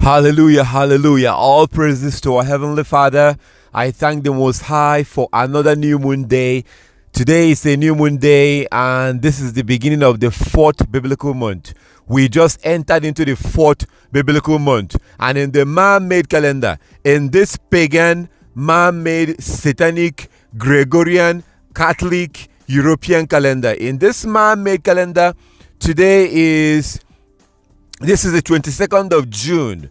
Hallelujah, hallelujah. All praises to our Heavenly Father. I thank the Most High for another new moon day. Today is a new moon day, and this is the beginning of the fourth biblical month. We just entered into the fourth biblical month, and in the man-made calendar, in this pagan, man-made, satanic, Gregorian, Catholic, European calendar, in this man-made calendar, today is this is the 22nd of June,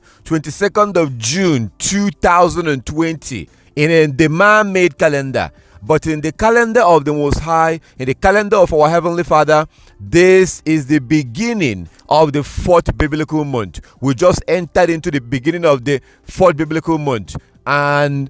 2020, in the man-made calendar. But in the calendar of the Most High, in the calendar of our Heavenly Father, this is the beginning of the fourth biblical month. We just entered into the beginning of the fourth biblical month. And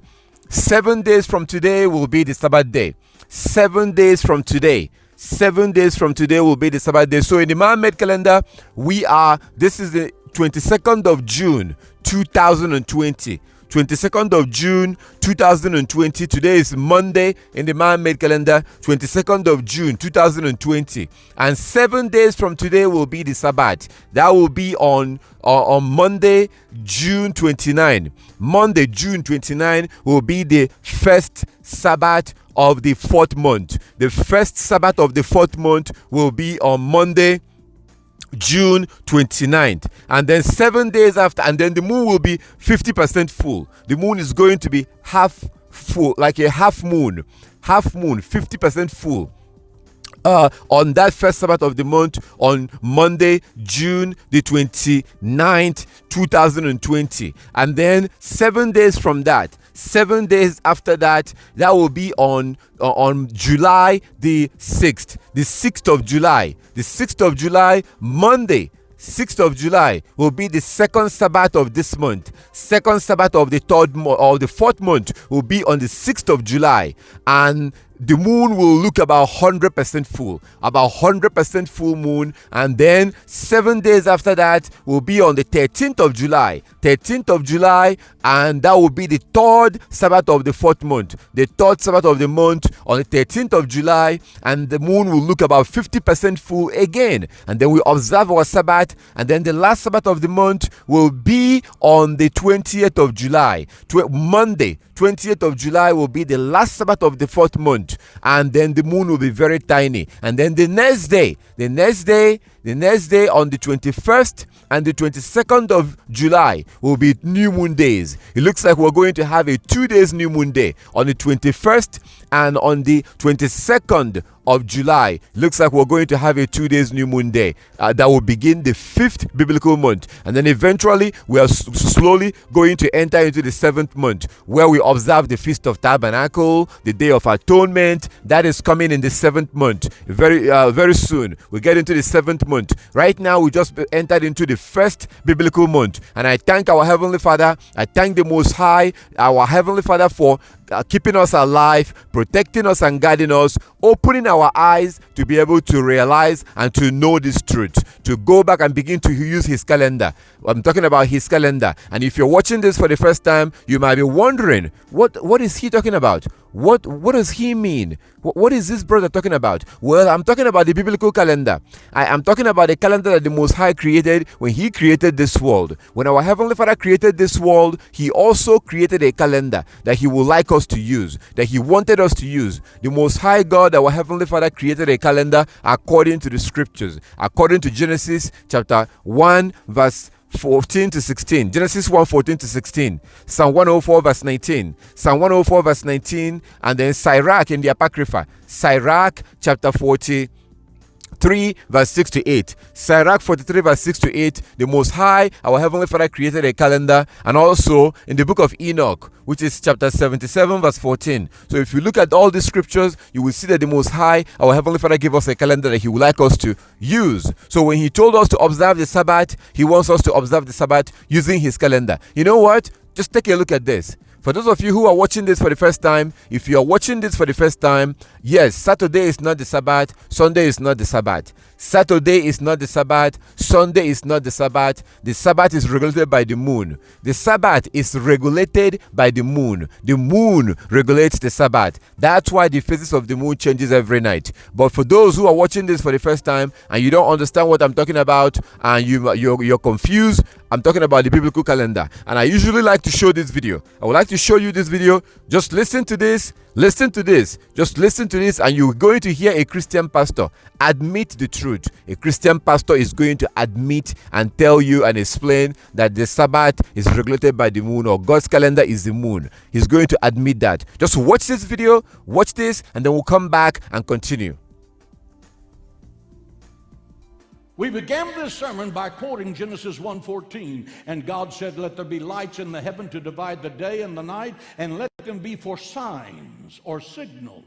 7 days from today will be the Sabbath day. 7 days from today. 7 days from today will be the Sabbath day. So in the man-made calendar, this is the 22nd of June, 2020. 22nd of June 2020. Today is Monday in the man-made calendar, 22nd of June 2020. And 7 days from today will be the Sabbath. That will be on Monday, June 29. Monday, June 29 will be the first Sabbath of the fourth month. The first Sabbath of the fourth month will be on Monday, June 29th, and then 7 days after, and then the moon will be 50% full. The moon is going to be half full, like a half moon, 50% full. On that first Sabbath of the month, on Monday, June the 29th, 2020. And then 7 days from that, 7 days after that, that will be on July the 6th. The 6th of July. The 6th of July, Monday, 6th of July will be the second Sabbath of this month. Second Sabbath of the fourth month will be on the 6th of July. And the moon will look about 100% full, about 100% full moon. And then 7 days after that will be on the 13th of July, and that will be the third Sabbath of the fourth month, the third Sabbath of the month on the 13th of July, and the moon will look about 50% full again. And then we observe our Sabbath, and then the last Sabbath of the month will be on the 20th of July. Monday, 20th of July will be the last Sabbath of the fourth month, and then the moon will be very tiny. And then the next day on the 21st and the 22nd of July will be new moon days. It looks like we're going to have a 2 days new moon day on the 21st and on the 22nd of July. Looks like we're going to have a 2 days new moon day that will begin the fifth biblical month, and then eventually we are slowly going to enter into the seventh month, where we observe the Feast of Tabernacle, the Day of Atonement. That is coming in the seventh month. Very soon we get into the seventh month. Right now we just entered into the first biblical month, and I thank our Heavenly Father. I thank the Most High, our Heavenly Father, for keeping us alive, protecting us and guiding us, opening our eyes to be able to realize and to know this truth, to go back and begin to use His calendar. I'm talking about His calendar. And if you're watching this for the first time, you might be wondering, what is he talking about? What does he mean? What is this brother talking about? Well, I'm talking about the biblical calendar. I'm talking about the calendar that the Most High created when He created this world. When our Heavenly Father created this world, He also created a calendar that He would like us to use, that He wanted us to use. The Most High God, our Heavenly Father, created a calendar according to the scriptures, according to Genesis chapter 1 verse 14 to 16. Genesis 1, 14 to 16. Psalm 104 verse 19. Psalm 104 verse 19. And then Sirach in the Apocrypha. Sirach chapter 43 verse 6 to 8. Sirach 43 verse 6 to 8. The Most High, our Heavenly Father, created a calendar. And also in the book of Enoch, which is chapter 77 verse 14. So if you look at all these scriptures, you will see that the Most High, our Heavenly Father, gave us a calendar that He would like us to use. So when He told us to observe the Sabbath, He wants us to observe the Sabbath using His calendar. You know what? Just take a look at this. For those of you who are watching this for the first time, if you are watching this for the first time, yes, Saturday is not the Sabbath, Sunday is not the Sabbath. Saturday is not the Sabbath, Sunday is not the Sabbath. The Sabbath is regulated by the moon. The Sabbath is regulated by the moon. The moon regulates the Sabbath. That's why the phases of the moon changes every night. But for those who are watching this for the first time and you don't understand what I'm talking about and you're confused, I'm talking about the biblical calendar. And I usually like to show this video. I would like to show you this video. Just listen to this. Listen to this. Just listen to this, and you're going to hear a Christian pastor admit the truth. A Christian pastor is going to admit and tell you and explain that the Sabbath is regulated by the moon, or God's calendar is the moon. He's going to admit that. Just watch this video, watch this, and then we'll come back and continue. We began this sermon by quoting Genesis 1:14, and God said, "Let there be lights in the heaven to divide the day and the night, and let them be for signs or signals."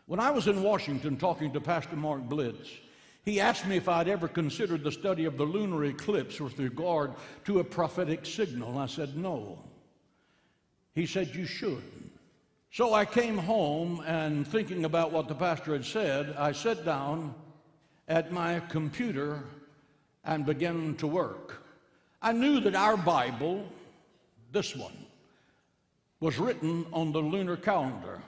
When I was in Washington talking to Pastor Mark Blitz, he asked me if I'd ever considered the study of the lunar eclipse with regard to a prophetic signal, and I said no. He said, "You should." So I came home, and thinking about what the pastor had said, I sat down at my computer and began to work. I knew that our Bible, this one, was written on the lunar calendar.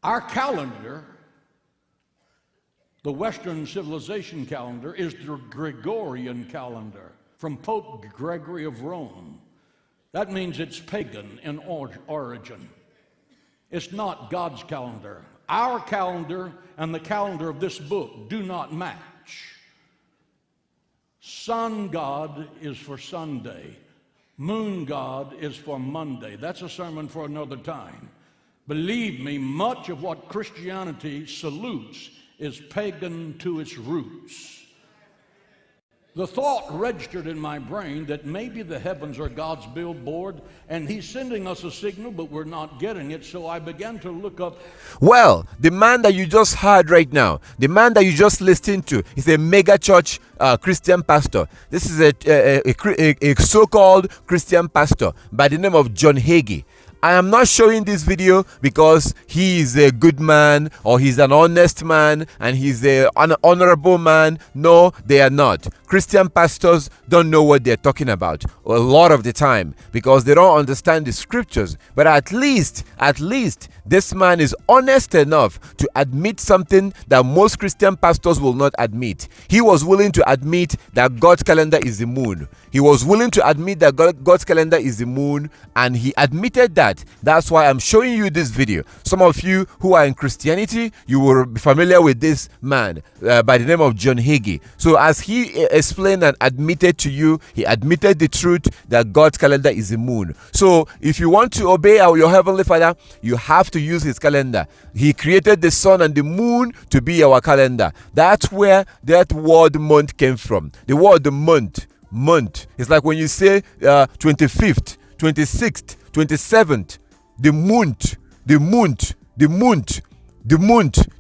Our calendar, the Western civilization calendar, is the Gregorian calendar from Pope Gregory of Rome. That means it's pagan in origin. It's not God's calendar. Our calendar and the calendar of this book do not match. Sun God is for Sunday. Moon God is for Monday. That's a sermon for another time. Believe me, much of what Christianity salutes is pagan to its roots. The thought registered in my brain that maybe the heavens are God's billboard and he's sending us a signal, but we're not getting it. So I began to look up. Well, the man that you just heard right now, the man that you just listened to, is a mega church Christian pastor. This is a so-called Christian pastor by the name of John Hagee. I am not showing this video because he is a good man or he's an honest man and he's an honorable man. No, they are not. Christian pastors don't know what they're talking about a lot of the time because they don't understand the scriptures. But at least this man is honest enough to admit something that most Christian pastors will not admit. He was willing to admit that God's calendar is the moon. He was willing to admit that God's calendar is the moon, and he admitted that. That's why I'm showing you this video. Some of you who are in Christianity, you will be familiar with this man by the name of John Hagee. So as he explained and admitted to you, he admitted the truth that God's calendar is the moon. So if you want to obey your Heavenly Father, you have to use his calendar. He created the sun and the moon to be our calendar. That's where that word month came from. The word month. It's like when you say 25th, 26th, 27th, the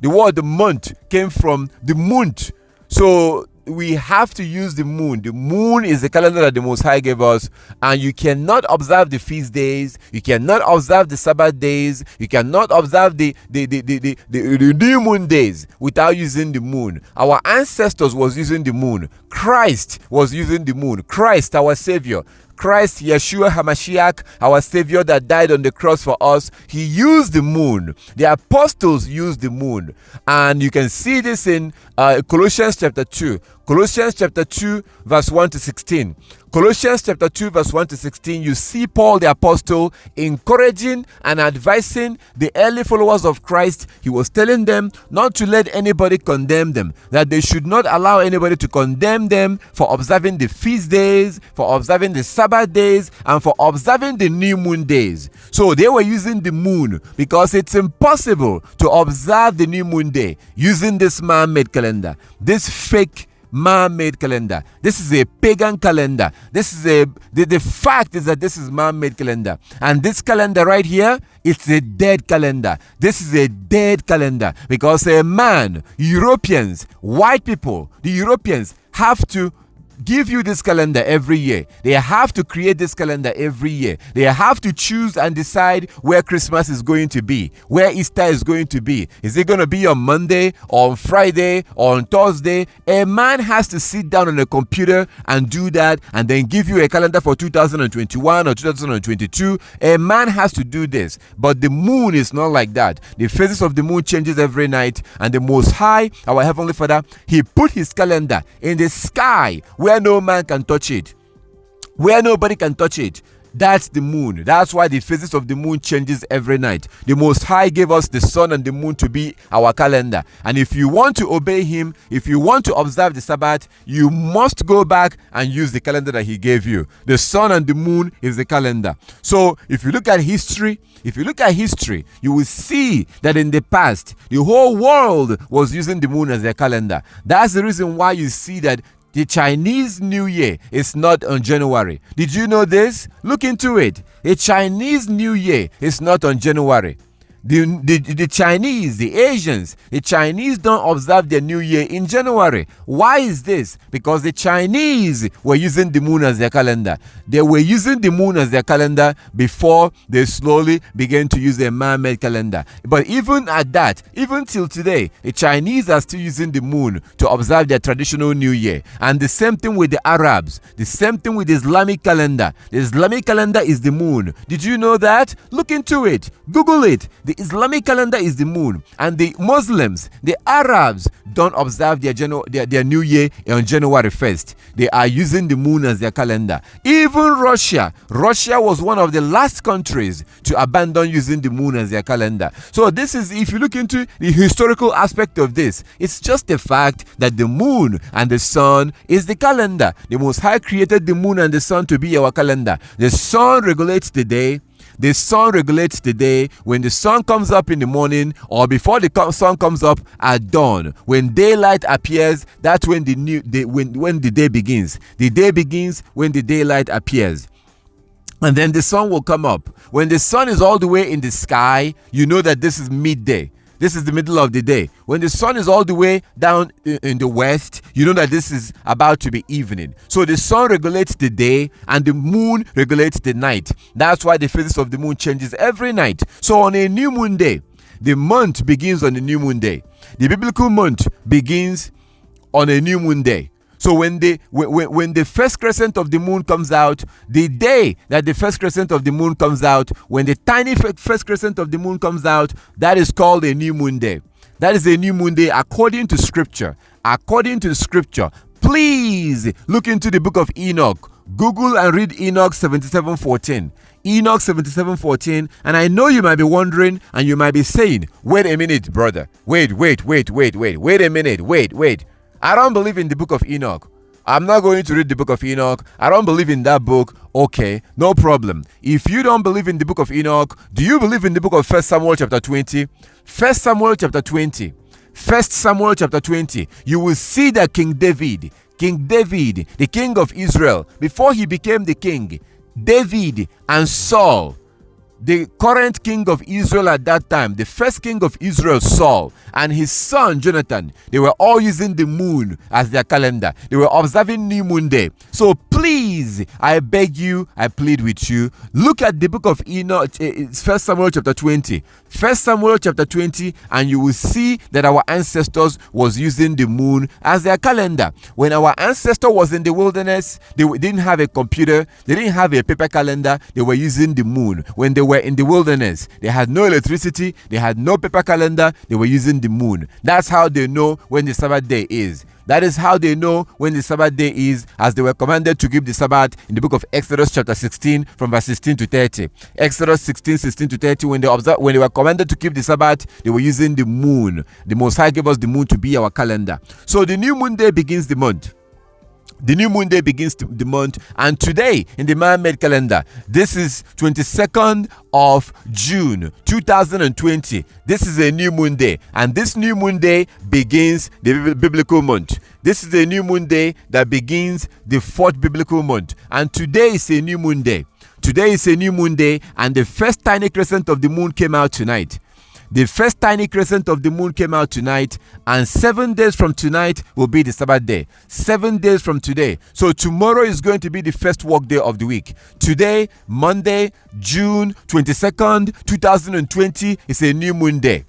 word month came from the month. So we have to use the moon. The moon is the calendar that the Most High gave us, and you cannot observe the feast days, you cannot observe the Sabbath days, you cannot observe the new moon days without using the moon. Our ancestors was using the moon. Christ was using the moon. Christ, our Savior. Christ, Yeshua HaMashiach, our Savior that died on the cross for us, he used the moon. The apostles used the moon. And you can see this in Colossians chapter 2. Colossians chapter 2 verse 1 to 16. Colossians chapter 2 verse 1 to 16, you see Paul the apostle encouraging and advising the early followers of Christ. He was telling them not to let anybody condemn them, that they should not allow anybody to condemn them for observing the feast days, for observing the Sabbath days, and for observing the new moon days. So they were using the moon because it's impossible to observe the new moon day using this man-made calendar, this fake man-made calendar. This is a pagan calendar. This is the fact is that this is man-made calendar, and this calendar right here, it's a dead calendar. This is a dead calendar because a man, Europeans, white people, the Europeans have to give you this calendar every year. They have to create this calendar every year. They have to choose and decide where Christmas is going to be, where Easter is going to be. Is it going to be on Monday or on Friday or on Thursday? A man has to sit down on a computer and do that and then give you a calendar for 2021 or 2022. A man has to do this. But the moon is not like that. The phases of the moon changes every night, and the Most High, our Heavenly Father, he put his calendar in the sky where no man can touch it, where nobody can touch it. That's the moon. That's why the phases of the moon changes every night. The Most High gave us the sun and the moon to be our calendar. And if you want to obey Him, if you want to observe the Sabbath, you must go back and use the calendar that He gave you. The sun and the moon is the calendar. So if you look at history, you will see that in the past, the whole world was using the moon as their calendar. That's the reason why you see that the Chinese New Year is not on January. Did you know this? Look into it. The Chinese New Year is not on January. The Chinese, the Asians, the Chinese don't observe their New Year in January. Why is this? Because the Chinese were using the moon as their calendar. They were using the moon as their calendar before they slowly began to use their man-made calendar. But even at that, even till today, the Chinese are still using the moon to observe their traditional New Year. And the same thing with the Arabs. The same thing with the Islamic calendar. The Islamic calendar is the moon. Did you know that? Look into it. Google it. The Islamic calendar is the moon, and the Muslims, the Arabs, don't observe their New Year on January 1st. They are using the moon as their calendar. Even Russia was one of the last countries to abandon using the moon as their calendar. So this is, if you look into the historical aspect of this, it's just the fact that the moon and the sun is the calendar. The Most High created the moon and the sun to be our calendar. The sun regulates the day. The sun regulates the day. When the sun comes up in the morning, or before the sun comes up at dawn, when daylight appears, that's when when the day begins. The day begins when the daylight appears. And then the sun will come up. When the sun is all the way in the sky, you know that this is midday. This is the middle of the day. When the sun is all the way down in the west, you know that this is about to be evening. So the sun regulates the day and the moon regulates the night. That's why the phases of the moon changes every night. So on a new moon day, the month begins on a new moon day. The biblical month begins on a new moon day. So when the first crescent of the moon comes out, the day that the first crescent of the moon comes out, when the tiny first crescent of the moon comes out, that is called a new moon day. That is a new moon day according to scripture. According to scripture. Please look into the book of Enoch. Google and read Enoch 77:14. Enoch 77:14. And I know you might be wondering and you might be saying, wait a minute, brother. Wait a minute. Wait. I don't believe in the book of Enoch. I'm not going to read the book of Enoch. I don't believe in that book. Okay, no problem. If you don't believe in the book of Enoch, do you believe in the book of 1 Samuel chapter 20? 1 Samuel chapter 20. 1 Samuel chapter 20. You will see that King David, the king of Israel, before he became the king, David and Saul, the current king of Israel at that time, the first king of Israel, Saul, and his son Jonathan, they were all using the moon as their calendar. They were observing new moon day. So please, I beg you, I plead with you, look at the book of Enoch, 1 Samuel chapter 20. 1 Samuel chapter 20, and you will see that our ancestors was using the moon as their calendar. When our ancestor was in the wilderness, they didn't have a computer, they didn't have a paper calendar, they were using the moon. When they were in the wilderness, they had no electricity, they had no paper calendar, they were using the moon. That's how they know when the Sabbath day is. That is how they know when the Sabbath day is, as they were commanded to keep the Sabbath in the book of Exodus chapter 16 from verse 16 to 30. Exodus 16 to 30, when they were commanded to keep the Sabbath, they were using the moon. The Most High gave us the moon to be our calendar. So the new moon day begins the month. The new moon day begins the month, and today in the man-made calendar, this is 22nd of June 2020. This is a new moon day, and this new moon day begins the biblical month. This is a new moon day that begins the fourth biblical month, and today is a new moon day. Today is a new moon day, and the first tiny crescent of the moon came out tonight. The first tiny crescent of the moon came out tonight, and 7 days from tonight will be the Sabbath day. 7 days from today. So tomorrow is going to be the first work day of the week. Today, Monday, June 22nd, 2020, is a new moon day.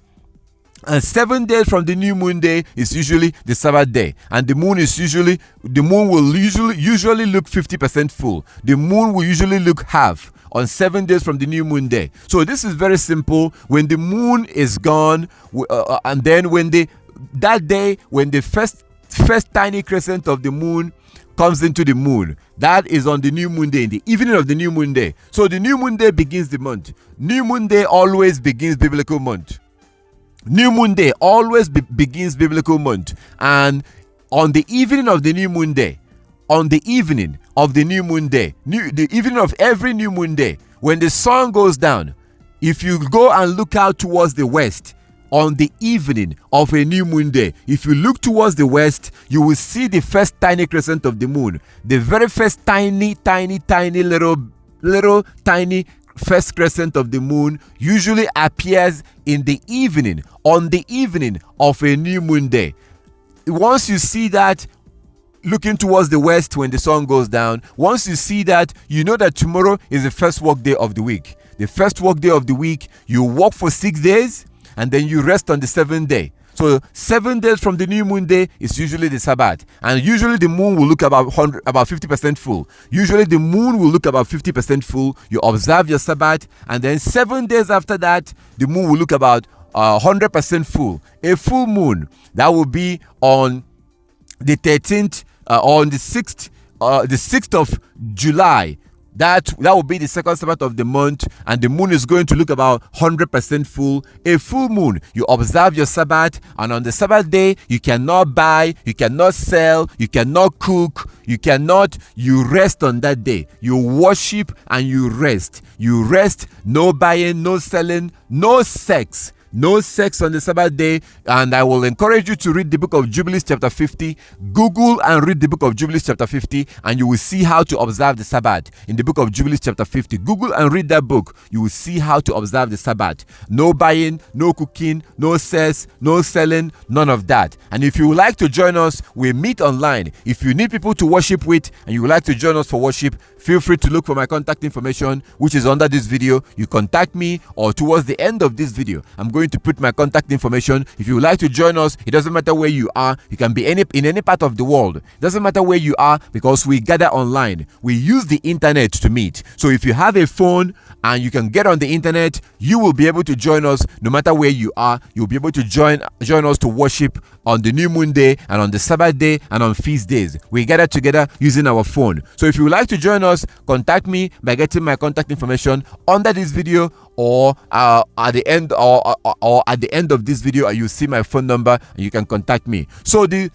And 7 days from the new moon day is usually the Sabbath day. And the moon will usually look 50% full. The moon will usually look half on 7 days from the new moon day. So this is very simple. When the moon is gone, and then when the first tiny crescent of the moon comes into the moon. That is on the new moon day, in the evening of the new moon day. So the new moon day begins the month. New moon day always begins biblical month. New moon day always begins biblical month. And on the evening of the new moon day, the evening of every new moon day, when the sun goes down, if you go and look out towards the west, on the evening of a new moon day, if you look towards the west, you will see the first tiny crescent of the moon. The very first tiny little tiny first crescent of the moon usually appears in the evening, on the evening of a new moon day. Once you see that, looking towards the west when the sun goes down, once you see that, you know that tomorrow is the first work day of the week. The first work day of the week, you work for 6 days and then you rest on the 7th day. So 7 days from the new moon day is usually the Sabbath. And usually the moon will look about 50% full. Usually the moon will look about 50% full. You observe your Sabbath, and then 7 days after that, the moon will look about 100% full. A full moon, that will be on the 13th, on the 6th of July. That will be the second Sabbath of the month, and the moon is going to look about 100% full. A full moon, you observe your Sabbath, and on the Sabbath day, you cannot buy, you cannot sell, you cannot cook, you rest on that day. You worship and you rest. You rest, no buying, no selling, no sex. No sex on the Sabbath day. And I will encourage you to read the book of Jubilees chapter 50. Google and read the book of Jubilees chapter 50, and you will see how to observe the Sabbath. In the book of Jubilees chapter 50, Google and read that book. You will see how to observe the Sabbath. No buying, no cooking, no sex, no selling, none of that. And if you would like to join us, we meet online. If you need people to worship with and you would like to join us for worship, feel free to look for my contact information, which is under this video. You contact me, or towards the end of this video, I'm going to put my contact information. If you would like to join us, it doesn't matter where you are. You can be in any part of the world. It doesn't matter where you are, because we gather online. We use the internet to meet. So if you have a phone and you can get on the internet, you will be able to join us no matter where you are. You'll be able to join us to worship on the new moon day and on the Sabbath day and on feast days. We gather together using our phone. So if you would like to join us, contact me by getting my contact information under this video, or at the end of this video, you see my phone number and you can contact me. So the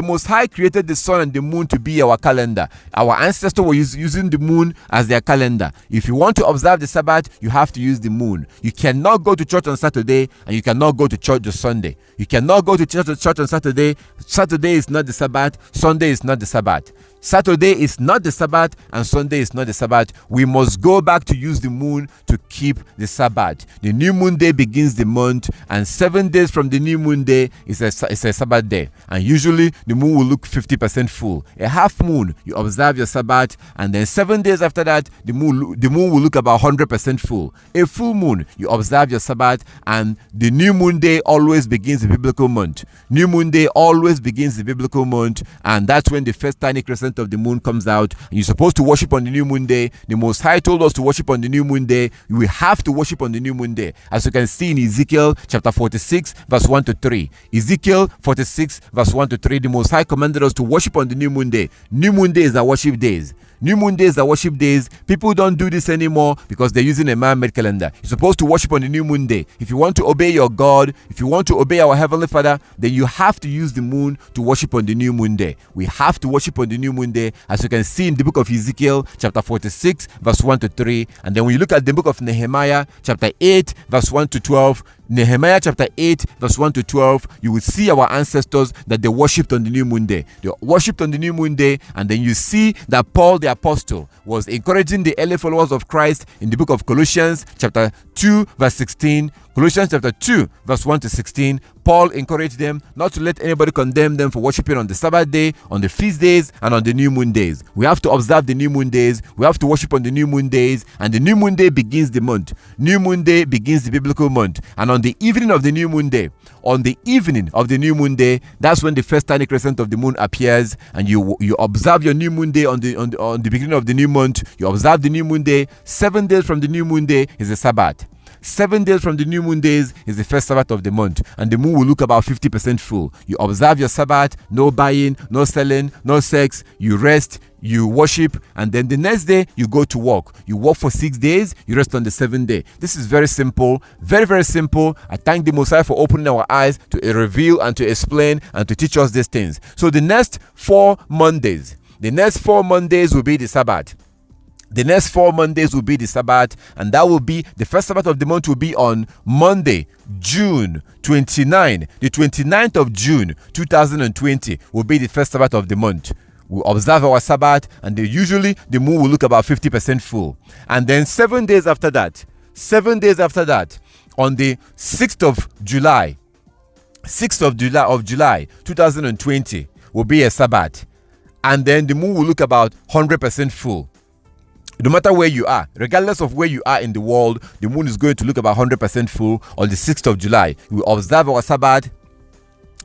Most High created the sun and the moon to be our calendar. Our ancestors were using the moon as their calendar. If you want to observe the Sabbath, you have to use the moon. You cannot go to church on Saturday, and you cannot go to church on Sunday. You cannot go to church on Saturday. Saturday is not the Sabbath. Sunday is not the Sabbath. Saturday is not the Sabbath, and Sunday is not the Sabbath. We must go back to use the moon to keep the Sabbath. The new moon day begins the month, and 7 days from the new moon day is a Sabbath day. And usually the moon will look 50% full. A half moon, you observe your Sabbath, and then 7 days after that, the moon will look about 100% full. A full moon, you observe your Sabbath, and the new moon day always begins the biblical month. New moon day always begins the biblical month, and that's when the first tiny crescent of the moon comes out, and you're supposed to worship on the new moon day. The Most High told us to worship on the new moon day. We have to worship on the new moon day, as you can see in Ezekiel chapter 46 verse 1 to 3. Ezekiel 46 verse 1 to 3, the Most High commanded us to worship on the new moon day. New moon day is our worship days. New moon days are worship days. People don't do this anymore because they're using a man-made calendar. You're supposed to worship on the new moon day. If you want to obey your God, if you want to obey our Heavenly Father, then you have to use the moon to worship on the new moon day. We have to worship on the new moon day, as you can see in the book of Ezekiel chapter 46 verse 1 to 3. And then when you look at the book of Nehemiah chapter 8 verse 1 to 12, Nehemiah chapter 8 verse 1 to 12, you will see our ancestors that they worshipped on the new moon day. They worshipped on the new moon day, and then you see that Paul the apostle was encouraging the early followers of Christ in the book of Colossians chapter 2 verse 16. Colossians chapter 2 verse 1 to 16, Paul encouraged them not to let anybody condemn them for worshiping on the Sabbath day, on the feast days, and on the new moon days. We have to observe the new moon days. We have to worship on the new moon days, and the new moon day begins the month. New moon day begins the biblical month, and on the evening of the new moon day, that's when the first tiny crescent of the moon appears, and you observe your new moon day on the beginning of the new month. You observe the new moon day. 7 days from the new moon day is the Sabbath. 7 days from the new moon days is the first Sabbath of the month, and the moon will look about 50% full. You observe your Sabbath, no buying, no selling, no sex, you rest, you worship, and then the next day you go to work. You work for 6 days, you rest on the 7th day. This is very simple, very, very simple. I thank the Most High for opening our eyes to reveal and to explain and to teach us these things. So the next 4 Mondays will be the Sabbath. The next 4 Mondays will be the Sabbath, and that will be the first Sabbath of the month will be on Monday, June 29. The 29th of June 2020 will be the first Sabbath of the month. We'll observe our Sabbath, and usually the moon will look about 50% full. And then 7 days after that, on the 6th of July 2020 will be a Sabbath. And then the moon will look about 100% full. No matter where you are, regardless of where you are in the world, the moon is going to look about 100% full on the 6th of July. We observe our Sabbath,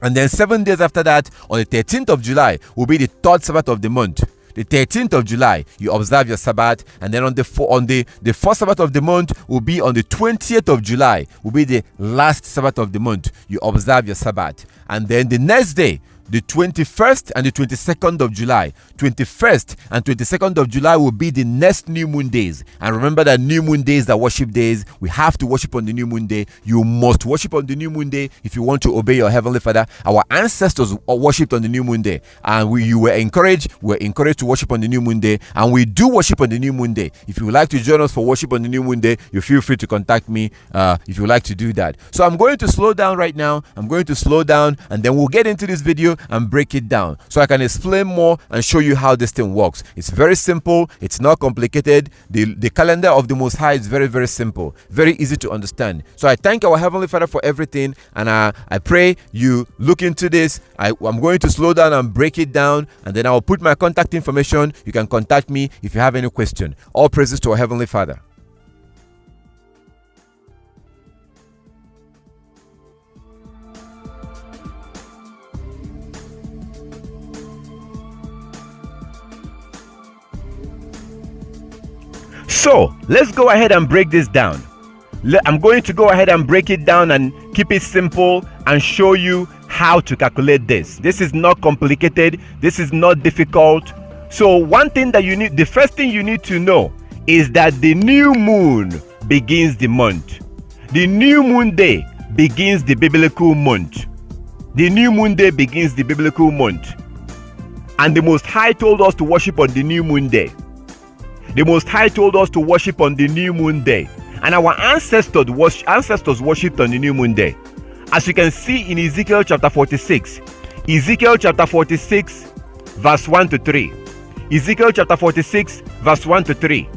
and then 7 days after that, on the 13th of July, will be the third Sabbath of the month. The 13th of July, you observe your Sabbath, and then on the first Sabbath of the month will be on the 20th of July, will be the last Sabbath of the month. You observe your Sabbath, and then the next day, the 21st and the 22nd of July. 21st and 22nd of July will be the next new moon days. And remember that new moon days are worship days. We have to worship on the new moon day. You must worship on the new moon day if you want to obey your Heavenly Father. Our ancestors worshipped on the new moon day, and we were encouraged to worship on the new moon day, and we do worship on the new moon day. If you would like to join us for worship on the new moon day, you feel free to contact me if you would like to do that. So I'm going to slow down right now. And then we'll get into this video and break it down so I can explain more and show you how this thing works. It's very simple. It's not complicated. The calendar of the Most High is very, very simple, very easy to understand. So I thank our Heavenly Father for everything, and I pray you look into this. I'm going to slow down and break it down, and then I'll put my contact information. You can contact me if you have any question. All praises to our Heavenly Father. So let's go ahead and break this down. I'm going to go ahead and break it down and keep it simple and show you how to calculate this. This is not complicated. This is not difficult. So one thing that the first thing you need to know is that the new moon begins the month. The new moon day begins the biblical month. The new moon day begins the biblical month. And the Most High told us to worship on the new moon day. The Most High told us to worship on the new moon day. And our ancestors worshipped on the new moon day. As you can see in Ezekiel chapter 46. Ezekiel chapter 46 verse 1 to 3. Ezekiel chapter 46 verse 1 to 3.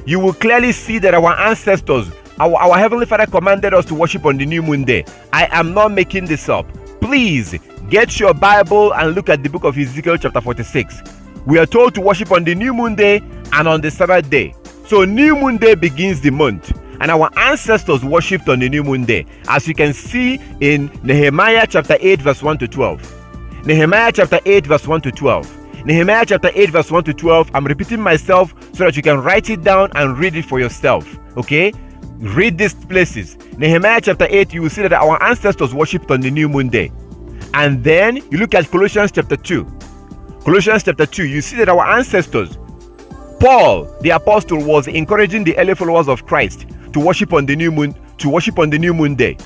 You will clearly see that our ancestors, our Heavenly Father commanded us to worship on the new moon day. I am not making this up. Please get your Bible and look at the book of Ezekiel chapter 46. We are told to worship on the new moon day and on the Sabbath day. So new moon day begins the month, and our ancestors worshipped on the new moon day, as you can see in Nehemiah chapter 8 verse 1 to 12. Nehemiah chapter 8 verse 1 to 12. Nehemiah chapter 8 verse 1 to 12. I'm repeating myself so that you can write it down and read it for yourself. Okay? Read these places. Nehemiah chapter 8, you will see that our ancestors worshipped on the new moon day. And then you look at Colossians chapter 2. Colossians chapter 2, you see that our ancestors, Paul the apostle, was encouraging the early followers of Christ to worship on the new moon, day.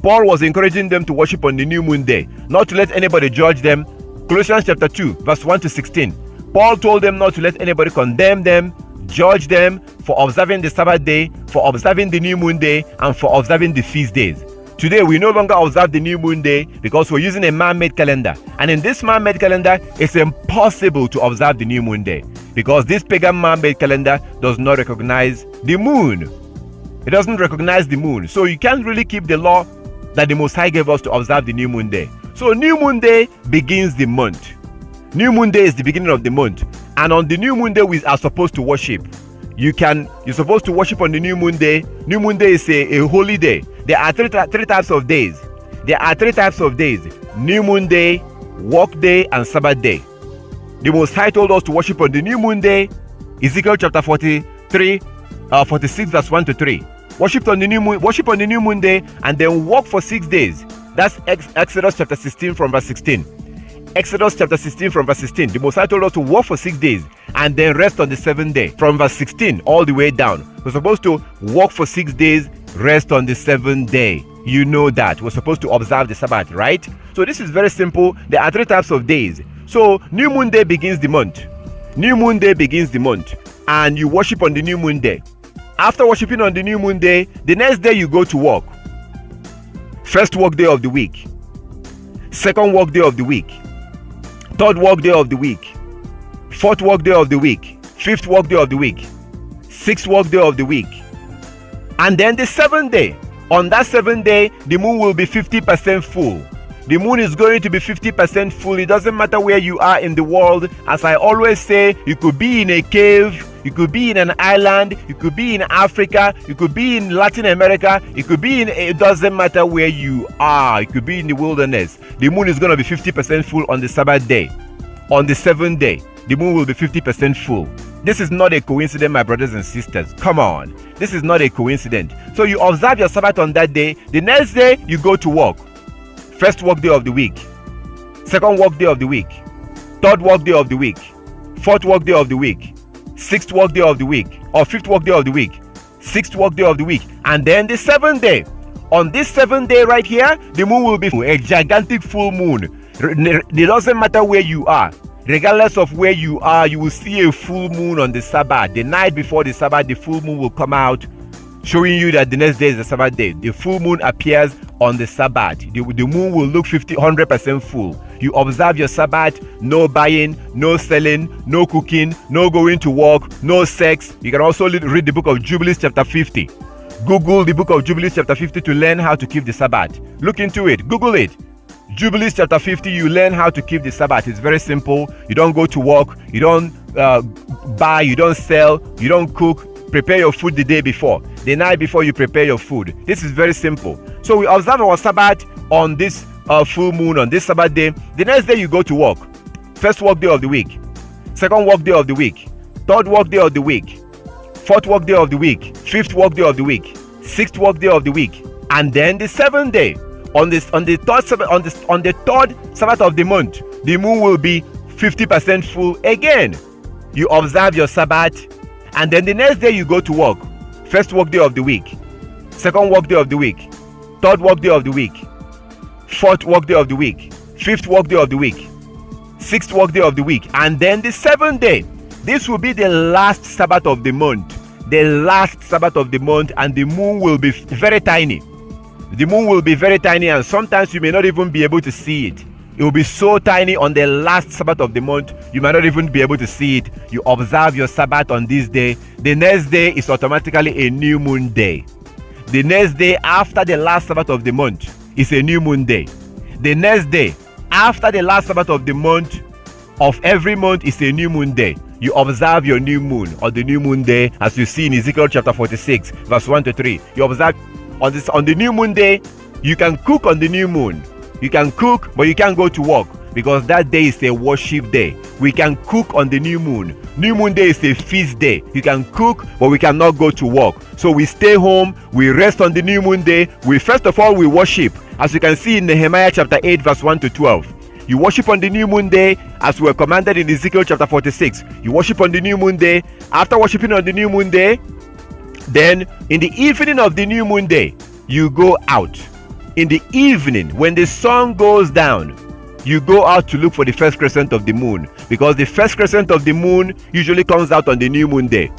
Paul was encouraging them to worship on the new moon day, not to let anybody judge them. Colossians chapter 2 verse 1 to 16. Paul told them not to let anybody condemn them, judge them for observing the Sabbath day, for observing the new moon day, and for observing the feast days. Today, we no longer observe the new moon day because we're using a man-made calendar. And in this man-made calendar, it's impossible to observe the new moon day because this pagan man-made calendar does not recognize the moon. It doesn't recognize the moon. So you can't really keep the law that the Most High gave us to observe the new moon day. So new moon day begins the month. New moon day is the beginning of the month. And on the new moon day, we are supposed to worship. You're supposed to worship on the new moon day. New moon day is a holy day. There are three types of days. New moon day, work day, and Sabbath day. The Most High told us to worship on the new moon day. Ezekiel chapter 46 verse 1 to 3. Worship on the new moon day, and then walk for 6 days. That's Exodus chapter 16 from verse 16. Exodus chapter 16 from verse 16. The Most High told us to walk for 6 days and then rest on the 7th day. From verse 16 all the way down. We're supposed to walk for 6 days, rest on the 7th day. You know that. We're supposed to observe the Sabbath, right? So this is very simple. There are 3 types of days. So new moon day begins the month. New moon day begins the month. And you worship on the new moon day. After worshiping on the new moon day, the next day you go to work. First work day of the week. Second work day of the week. Third work day of the week. Fourth work day of the week. Fifth work day of the week. Sixth work day of the week. And then the 7th day. On that 7th day, the moon will be 50% full. The moon is going to be 50% full. It doesn't matter where you are in the world. As I always say, you could be in a cave. You could be in an island, you could be in Africa, you could be in Latin America, it doesn't matter where you are. You could be in the wilderness. The moon is going to be 50% full on the Sabbath day. On the 7th day, the moon will be 50% full. This is not a coincidence, my brothers and sisters. Come on. This is not a coincidence. So you observe your Sabbath on that day. The next day, you go to work. First work day of the week. Second work day of the week. Third work day of the week. Fourth work day of the week. Sixth work day of the week, or fifth work day of the week, sixth work day of the week, and then the 7th day. On this 7th day right here, the moon will be a gigantic full moon. It doesn't matter where you are. Regardless of where you are, you will see a full moon on the Sabbath. The night before the Sabbath, the full moon will come out, showing you that the next day is the Sabbath day. The full moon appears on the Sabbath. The moon will look 100% full. You observe your Sabbath, no buying, no selling, no cooking, no going to work, no sex. You can also read the book of Jubilees chapter 50. Google the book of Jubilees chapter 50 to learn how to keep the Sabbath. Look into it. Google it. Jubilees chapter 50, you learn how to keep the Sabbath. It's very simple. You don't go to work. You don't buy. You don't sell. You don't cook. Prepare your food the day before. The night before you prepare your food. This is very simple. So we observe our Sabbath on this full moon, on this Sabbath day. The next day you go to work. First work day of the week. Second work day of the week. Third work day of the week. Fourth work day of the week. Fifth work day of the week. Sixth work day of the week. And then the 7th day. On the third Sabbath of the month, the moon will be 50% full again. You observe your Sabbath, and then the next day you go to work. First work day of the week. Second work day of the week. Third work day of the week. Fourth work day of the week. Fifth work day of the week. Sixth work day of the week. And then the 7th day. This will be the last Sabbath of the month. The last Sabbath of the month, and the moon will be very tiny. The moon will be very tiny, and sometimes you may not even be able to see it. It will be so tiny on the last Sabbath of the month, you might not even be able to see it. You observe your Sabbath on this day. The next day is automatically a new moon day. The next day after the last Sabbath of the month is a new moon day. The next day after the last Sabbath of the month of every month is a new moon day. You observe your new moon or the new moon day, as you see in Ezekiel chapter 46 verse 1 to 3. You observe on the new moon day. You can cook on the new moon. You can cook, but you can't go to work because that day is a worship day. We can cook on the new moon. New moon day is a feast day. You can cook, but we cannot go to work. So we stay home, we rest on the new moon day. First of all, we worship. As you can see in Nehemiah chapter 8 verse 1 to 12. You worship on the new moon day as we were commanded in Ezekiel chapter 46. You worship on the new moon day. After worshiping on the new moon day, then in the evening of the new moon day, you go out. In the evening, when the sun goes down, you go out to look for the first crescent of the moon, because the first crescent of the moon usually comes out on the new moon day.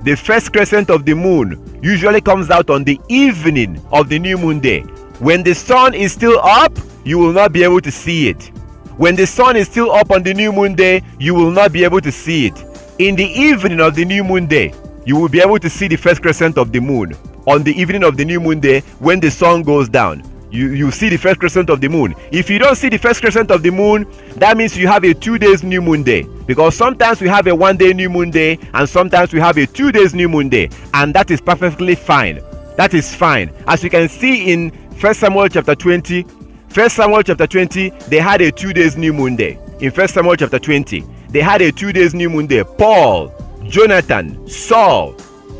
The first crescent of the moon usually comes out on the evening of the new moon day. When the sun is still up, you will not be able to see it. When the sun is still up on the new moon day, you will not be able to see it. In the evening of the new moon day, you will be able to see the first crescent of the moon. On the evening of the new moon day, when the sun goes down, you see the first crescent of the moon. If you don't see the first crescent of the moon, that means you have a 2 days new moon day, because sometimes we have a 1 day new moon day and sometimes we have a 2 days new moon day, and that is perfectly fine. That is fine. As you can see in 1 Samuel chapter 20, 1 Samuel chapter 20, they had a 2 days new moon day. In 1 Samuel chapter 20, they had a 2 days new moon day. Paul, Jonathan, Saul,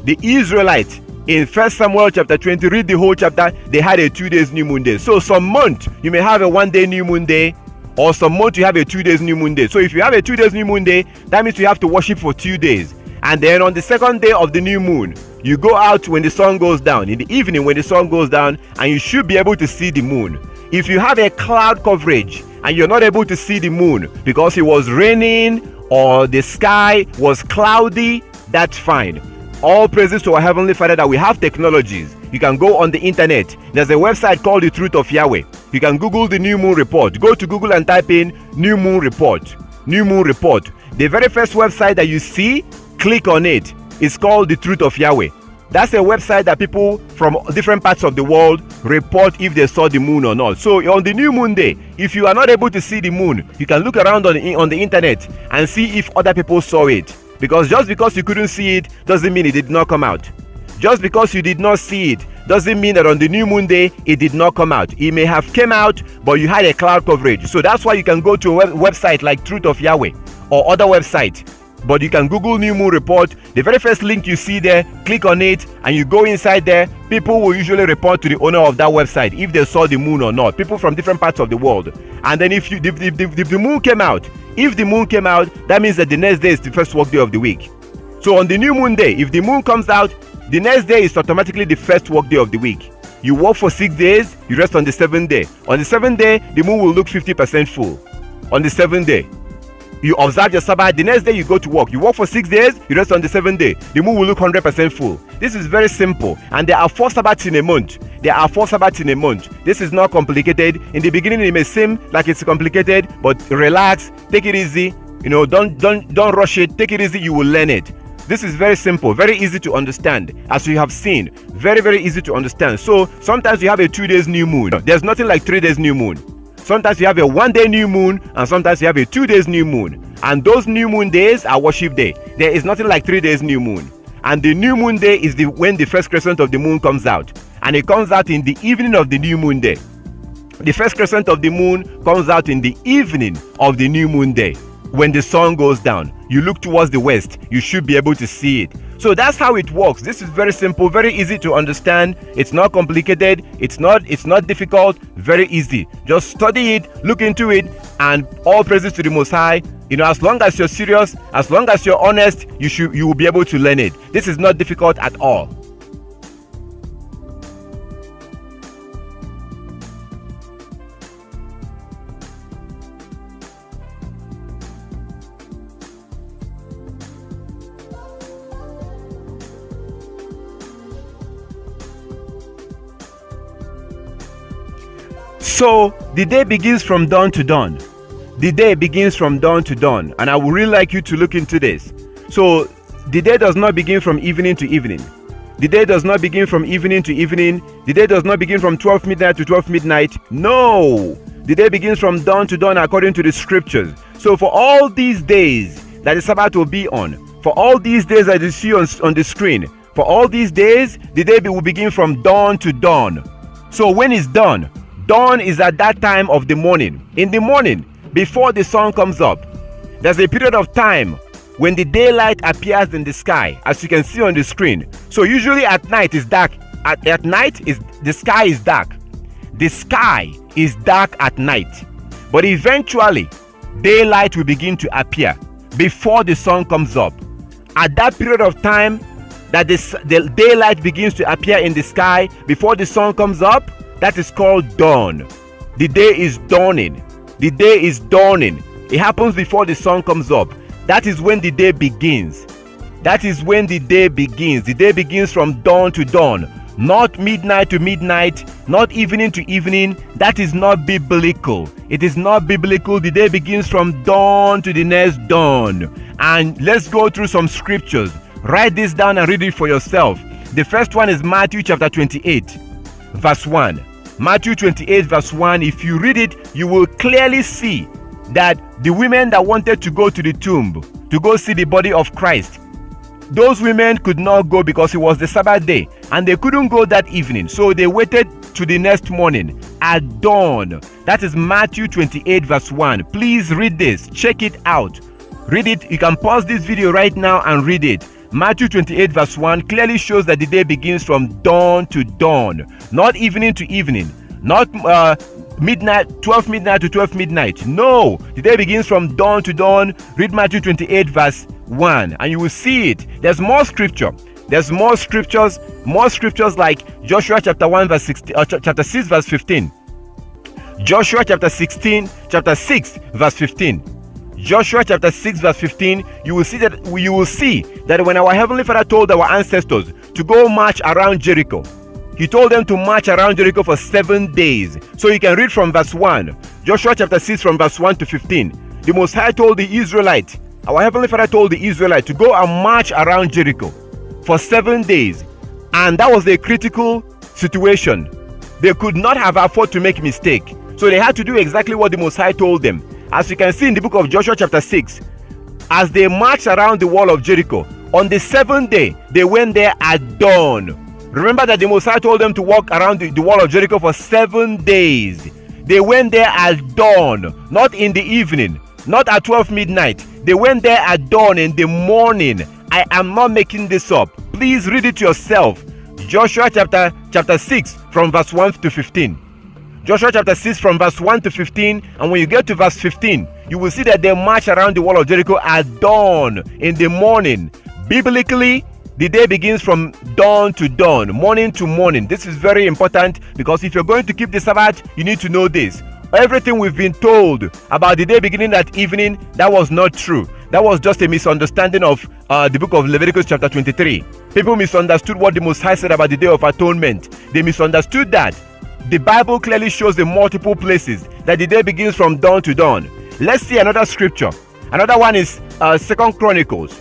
the Israelites, In 1 Samuel chapter 20, read the whole chapter, they had a 2 days new moon day. So some month, you may have a 1 day new moon day, or some month you have a 2 days new moon day. So if you have a 2 days new moon day, that means you have to worship for 2 days. And then on the second day of the new moon, you go out when the sun goes down, in the evening when the sun goes down, and you should be able to see the moon. If you have a cloud coverage and you're not able to see the moon because it was raining or the sky was cloudy, that's fine. All praises to our Heavenly Father that we have technologies. You can go on the internet. There's a website called The Truth of Yahweh. You can Google the New Moon Report. Go to Google and type in New Moon Report. New Moon Report. The very first website that you see, click on it. It's called The Truth of Yahweh. That's a website that people from different parts of the world report if they saw the moon or not. So on the new moon day, if you are not able to see the moon, you can look around on the internet and see if other people saw it. Because just because you couldn't see it doesn't mean it did not come out. Just because you did not see it doesn't mean that on the new moon day it did not come out. It may have came out, but you had a cloud coverage. So that's why you can go to a website like Truth of Yahweh or other website. But you can Google New Moon Report. The very first link you see there, click on it and you go inside there. People will usually report to the owner of that website if they saw the moon or not. People from different parts of the world. And then if the moon came out, that means that the next day is the first work day of the week. So on the new moon day, if the moon comes out, the next day is automatically the first work day of the week. You work for 6 days, you rest on the 7th day. On the 7th day, the moon will look 50% full. On the 7th day, you observe your Sabbath. The next day you go to work. You work for 6 days, you rest on the 7th day. The moon will look 100% full. This is very simple. And there are 4 Sabbaths in a month. This is not complicated. In the beginning, it may seem like it's complicated, but relax, take it easy. Don't rush it. Take it easy. You will learn it. This is very simple, very easy to understand. As you have seen, very, very easy to understand. So sometimes you have a 2 days new moon. There's nothing like 3 days new moon. Sometimes you have a 1 day new moon, and sometimes you have a 2 days new moon. And those new moon days are worship day. There is nothing like 3 days new moon. And the new moon day is when the first crescent of the moon comes out. And it comes out in the evening of the new moon day. The first crescent of the moon comes out in the evening of the new moon day. When the sun goes down, you look towards the west, you should be able to see it. So that's how it works. This is very simple, very easy to understand. It's not complicated, it's not difficult, very easy. Just study it, look into it, and all praises to the Most High. As long as you're serious, as long as you're honest, you will be able to learn it. This is not difficult at all. So the day begins from dawn to dawn. The day begins from dawn to dawn, and I would really like you to look into this. So the day does not begin from evening to evening. The day does not begin from evening to evening. The day does not begin from 12 midnight to 12 midnight. No! The day begins from dawn to dawn according to the scriptures. So for all these days that the Sabbath will be on, for all these days that you see on the screen, for all these days, the day will begin from dawn to dawn. So when it's dawn, dawn is at that time of the morning. In the morning, before the sun comes up, there's a period of time when the daylight appears in the sky, as you can see on the screen. So usually at night it's dark. At night the sky is dark. The sky is dark at night. But eventually, daylight will begin to appear before the sun comes up. At that period of time that the daylight begins to appear in the sky before the sun comes up, that is called dawn. The day is dawning. The day is dawning. It happens before the sun comes up. That is when the day begins. That is when the day begins. The day begins from dawn to dawn. Not midnight to midnight, not evening to evening. That is not biblical. It is not biblical. The day begins from dawn to the next dawn. And let's go through some scriptures. Write this down and read it for yourself. The first one is Matthew chapter 28, verse 1. Matthew 28 verse 1. If you read it, you will clearly see that the women that wanted to go to the tomb to go see the body of Christ, those women could not go because it was the Sabbath day and they couldn't go that evening. So they waited to the next morning at dawn. That is Matthew 28 verse 1. Please read this. Check it out. Read it. You can pause this video right now and read it. Matthew 28 verse 1 clearly shows that the day begins from dawn to dawn, not evening to evening, not midnight, 12 midnight to 12 midnight. No, the day begins from dawn to dawn. Read Matthew 28 verse 1 and you will see it. There's more scripture. There's more scriptures like Joshua chapter 1 verse 16, chapter 6 verse 15. Joshua chapter 6 verse 15. Joshua chapter 6 verse 15, you will see that when our Heavenly Father told our ancestors to go march around Jericho, He told them to march around Jericho for 7 days. So you can read from verse 1, Joshua chapter 6 from verse 1 to 15. The Most High told the Israelite, our Heavenly Father told the Israelite to go and march around Jericho for 7 days. And that was a critical situation. They could not have afforded to make a mistake. So they had to do exactly what the Most High told them. As you can see in the book of Joshua chapter 6, as they marched around the wall of Jericho, on the 7th day, they went there at dawn. Remember that the Most High told them to walk around the wall of Jericho for 7 days. They went there at dawn, not in the evening, not at 12 midnight. They went there at dawn in the morning. I am not making this up. Please read it yourself. Joshua chapter 6 from verse 1 to 15. Joshua chapter 6 from verse 1 to 15, and when you get to verse 15, you will see that they march around the wall of Jericho at dawn in the morning. Biblically, the day begins from dawn to dawn, morning to morning. This is very important because if you're going to keep the Sabbath, you need to know this. Everything we've been told about the day beginning at evening, that was not true. That was just a misunderstanding of the book of Leviticus chapter 23. People misunderstood what the Most High said about the Day of Atonement. They misunderstood that. The Bible clearly shows in multiple places that the day begins from dawn to dawn. Let's see another scripture. Another one is 2 Chronicles.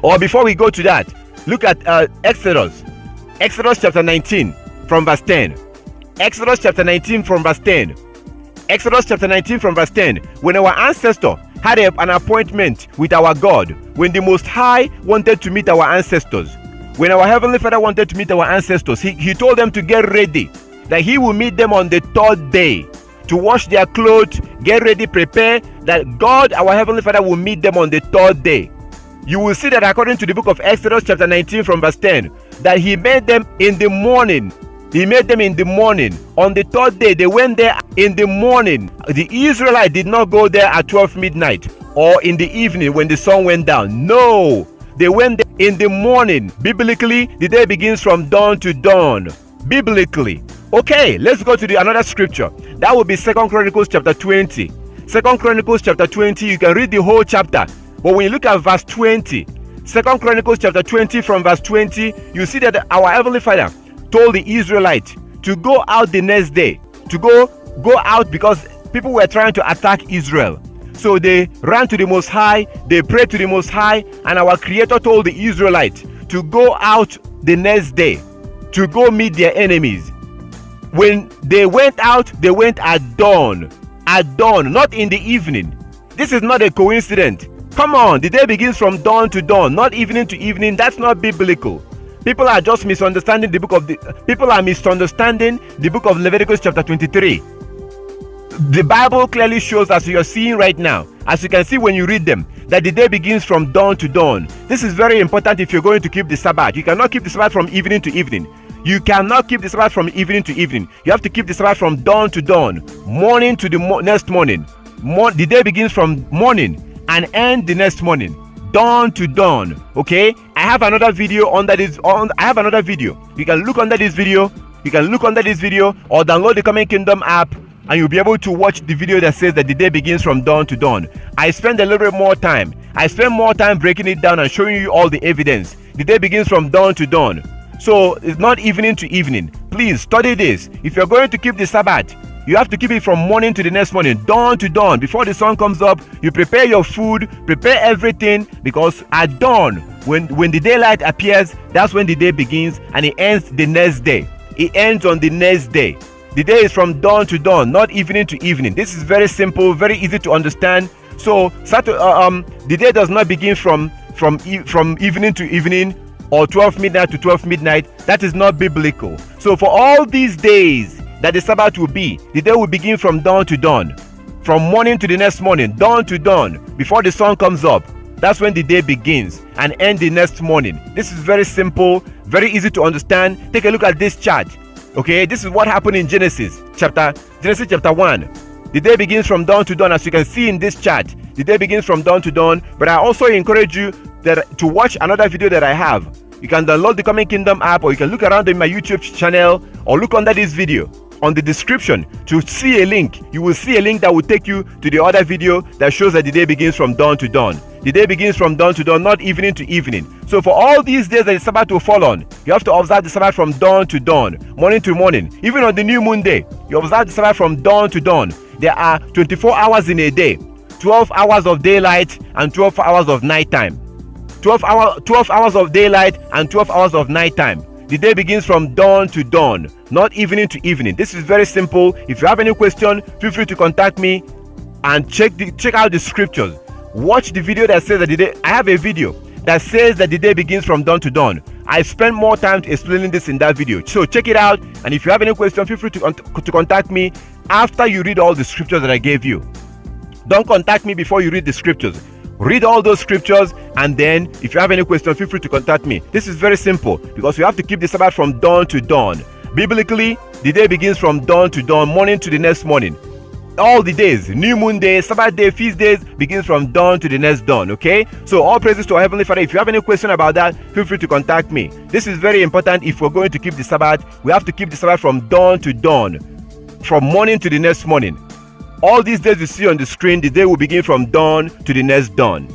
Or before we go to that, look at Exodus. Exodus chapter 19 from verse 10. Exodus chapter 19 from verse 10. Exodus chapter 19 from verse 10. When our ancestor had an appointment with our God, when the Most High wanted to meet our ancestors, when our Heavenly Father wanted to meet our ancestors, he told them to get ready, that He will meet them on the 3rd day, to wash their clothes, get ready, prepare, that God, our Heavenly Father, will meet them on the 3rd day. You will see that according to the book of Exodus chapter 19 from verse 10, that He made them in the morning. He made them in the morning. On the 3rd day, they went there in the morning. The Israelites did not go there at 12 midnight or in the evening when the sun went down. No, they went there in the morning. Biblically, the day begins from dawn to dawn. Biblically. Okay, let's go to another scripture. That will be 2 Chronicles chapter 20. 2 Chronicles chapter 20, you can read the whole chapter. But when you look at verse 20, 2 Chronicles chapter 20 from verse 20, you see that our Heavenly Father told the Israelites to go out the next day. To go out because people were trying to attack Israel. So they ran to the Most High, they prayed to the Most High, and our Creator told the Israelites to go out the next day, to go meet their enemies. When they went out, they went at dawn, not in the evening. This is not a coincidence. Come on, the day begins from dawn to dawn, not evening to evening. That's not biblical. People are just misunderstanding the book of Leviticus chapter 23. The Bible clearly shows, as you are seeing right now, as you can see when you read them, that the day begins from dawn to dawn. This is very important if you're going to keep the Sabbath. You cannot keep the Sabbath from evening to evening. You cannot keep the Sabbath from evening to evening. You have to keep the Sabbath from dawn to dawn, morning to the next morning. The day begins from morning and ends the next morning, dawn to dawn. Okay, I have another video under this. I have another video. You can look under this video. You can look under this video or download the Coming Kingdom app, and you'll be able to watch the video that says that the day begins from dawn to dawn. I spend a little bit more time. I spend more time breaking it down and showing you all the evidence. The day begins from dawn to dawn. So it's not evening to evening. Please study this. If you're going to keep the Sabbath, you have to keep it from morning to the next morning, dawn to dawn. Before the sun comes up, you prepare your food, prepare everything, because at dawn, when the daylight appears, that's when the day begins, and it ends the next day. It ends on the next day. The day is from dawn to dawn, not evening to evening. This is very simple, very easy to understand. So the day does not begin from evening to evening or 12 midnight to 12 midnight. That is not biblical. So for all these days that the Sabbath will be, the day will begin from dawn to dawn, from morning to the next morning, dawn to dawn, before the sun comes up. That's when the day begins and ends the next morning. This is very simple, very easy to understand. Take a look at this chart. Okay, this is what happened in Genesis chapter 1. The day begins from dawn to dawn, as you can see in this chart. The day begins from dawn to dawn. But I also encourage you to watch another video that I have. You can download the Coming Kingdom app, or you can look around in my YouTube channel, or look under this video on the description to see a link. You will see a link that will take you to the other video that shows that the day begins from dawn to dawn. The day begins from dawn to dawn, not evening to evening. So for all these days that the Sabbath will fall on, you have to observe the Sabbath from dawn to dawn, morning to morning. Even on the new moon day, you observe the Sabbath from dawn to dawn. There are 24 hours in a day, 12 hours of daylight and 12 hours of nighttime. 12 hours of daylight and 12 hours of nighttime. The day begins from dawn to dawn, not evening to evening. This is very simple. If you have any question, feel free to contact me and check out the scriptures. Watch the video that says that the day. I have a video that says that the day begins from dawn to dawn. I spent more time explaining this in that video. So check it out. And if you have any question, feel free to contact me after you read all the scriptures that I gave you. Don't contact me before you read the scriptures. Read all those scriptures, and then if you have any question, feel free to contact me. This is very simple because you have to keep the Sabbath from dawn to dawn. Biblically, the day begins from dawn to dawn, morning to the next morning. All the days, new moon day, Sabbath day, feast days, begins from dawn to the next dawn. Okay, so all praises to our Heavenly Father. If you have any question about that, feel free to contact me. This is very important. If we're going to keep the Sabbath, we have to keep the Sabbath from dawn to dawn, from morning to the next morning. All these days you see on the screen, the day will begin from dawn to the next dawn.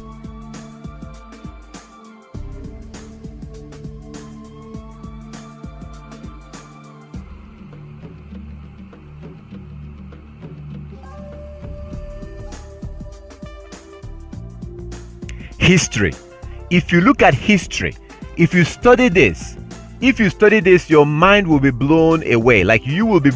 History. If you look at history, if you study this, your mind will be blown away. Like you will be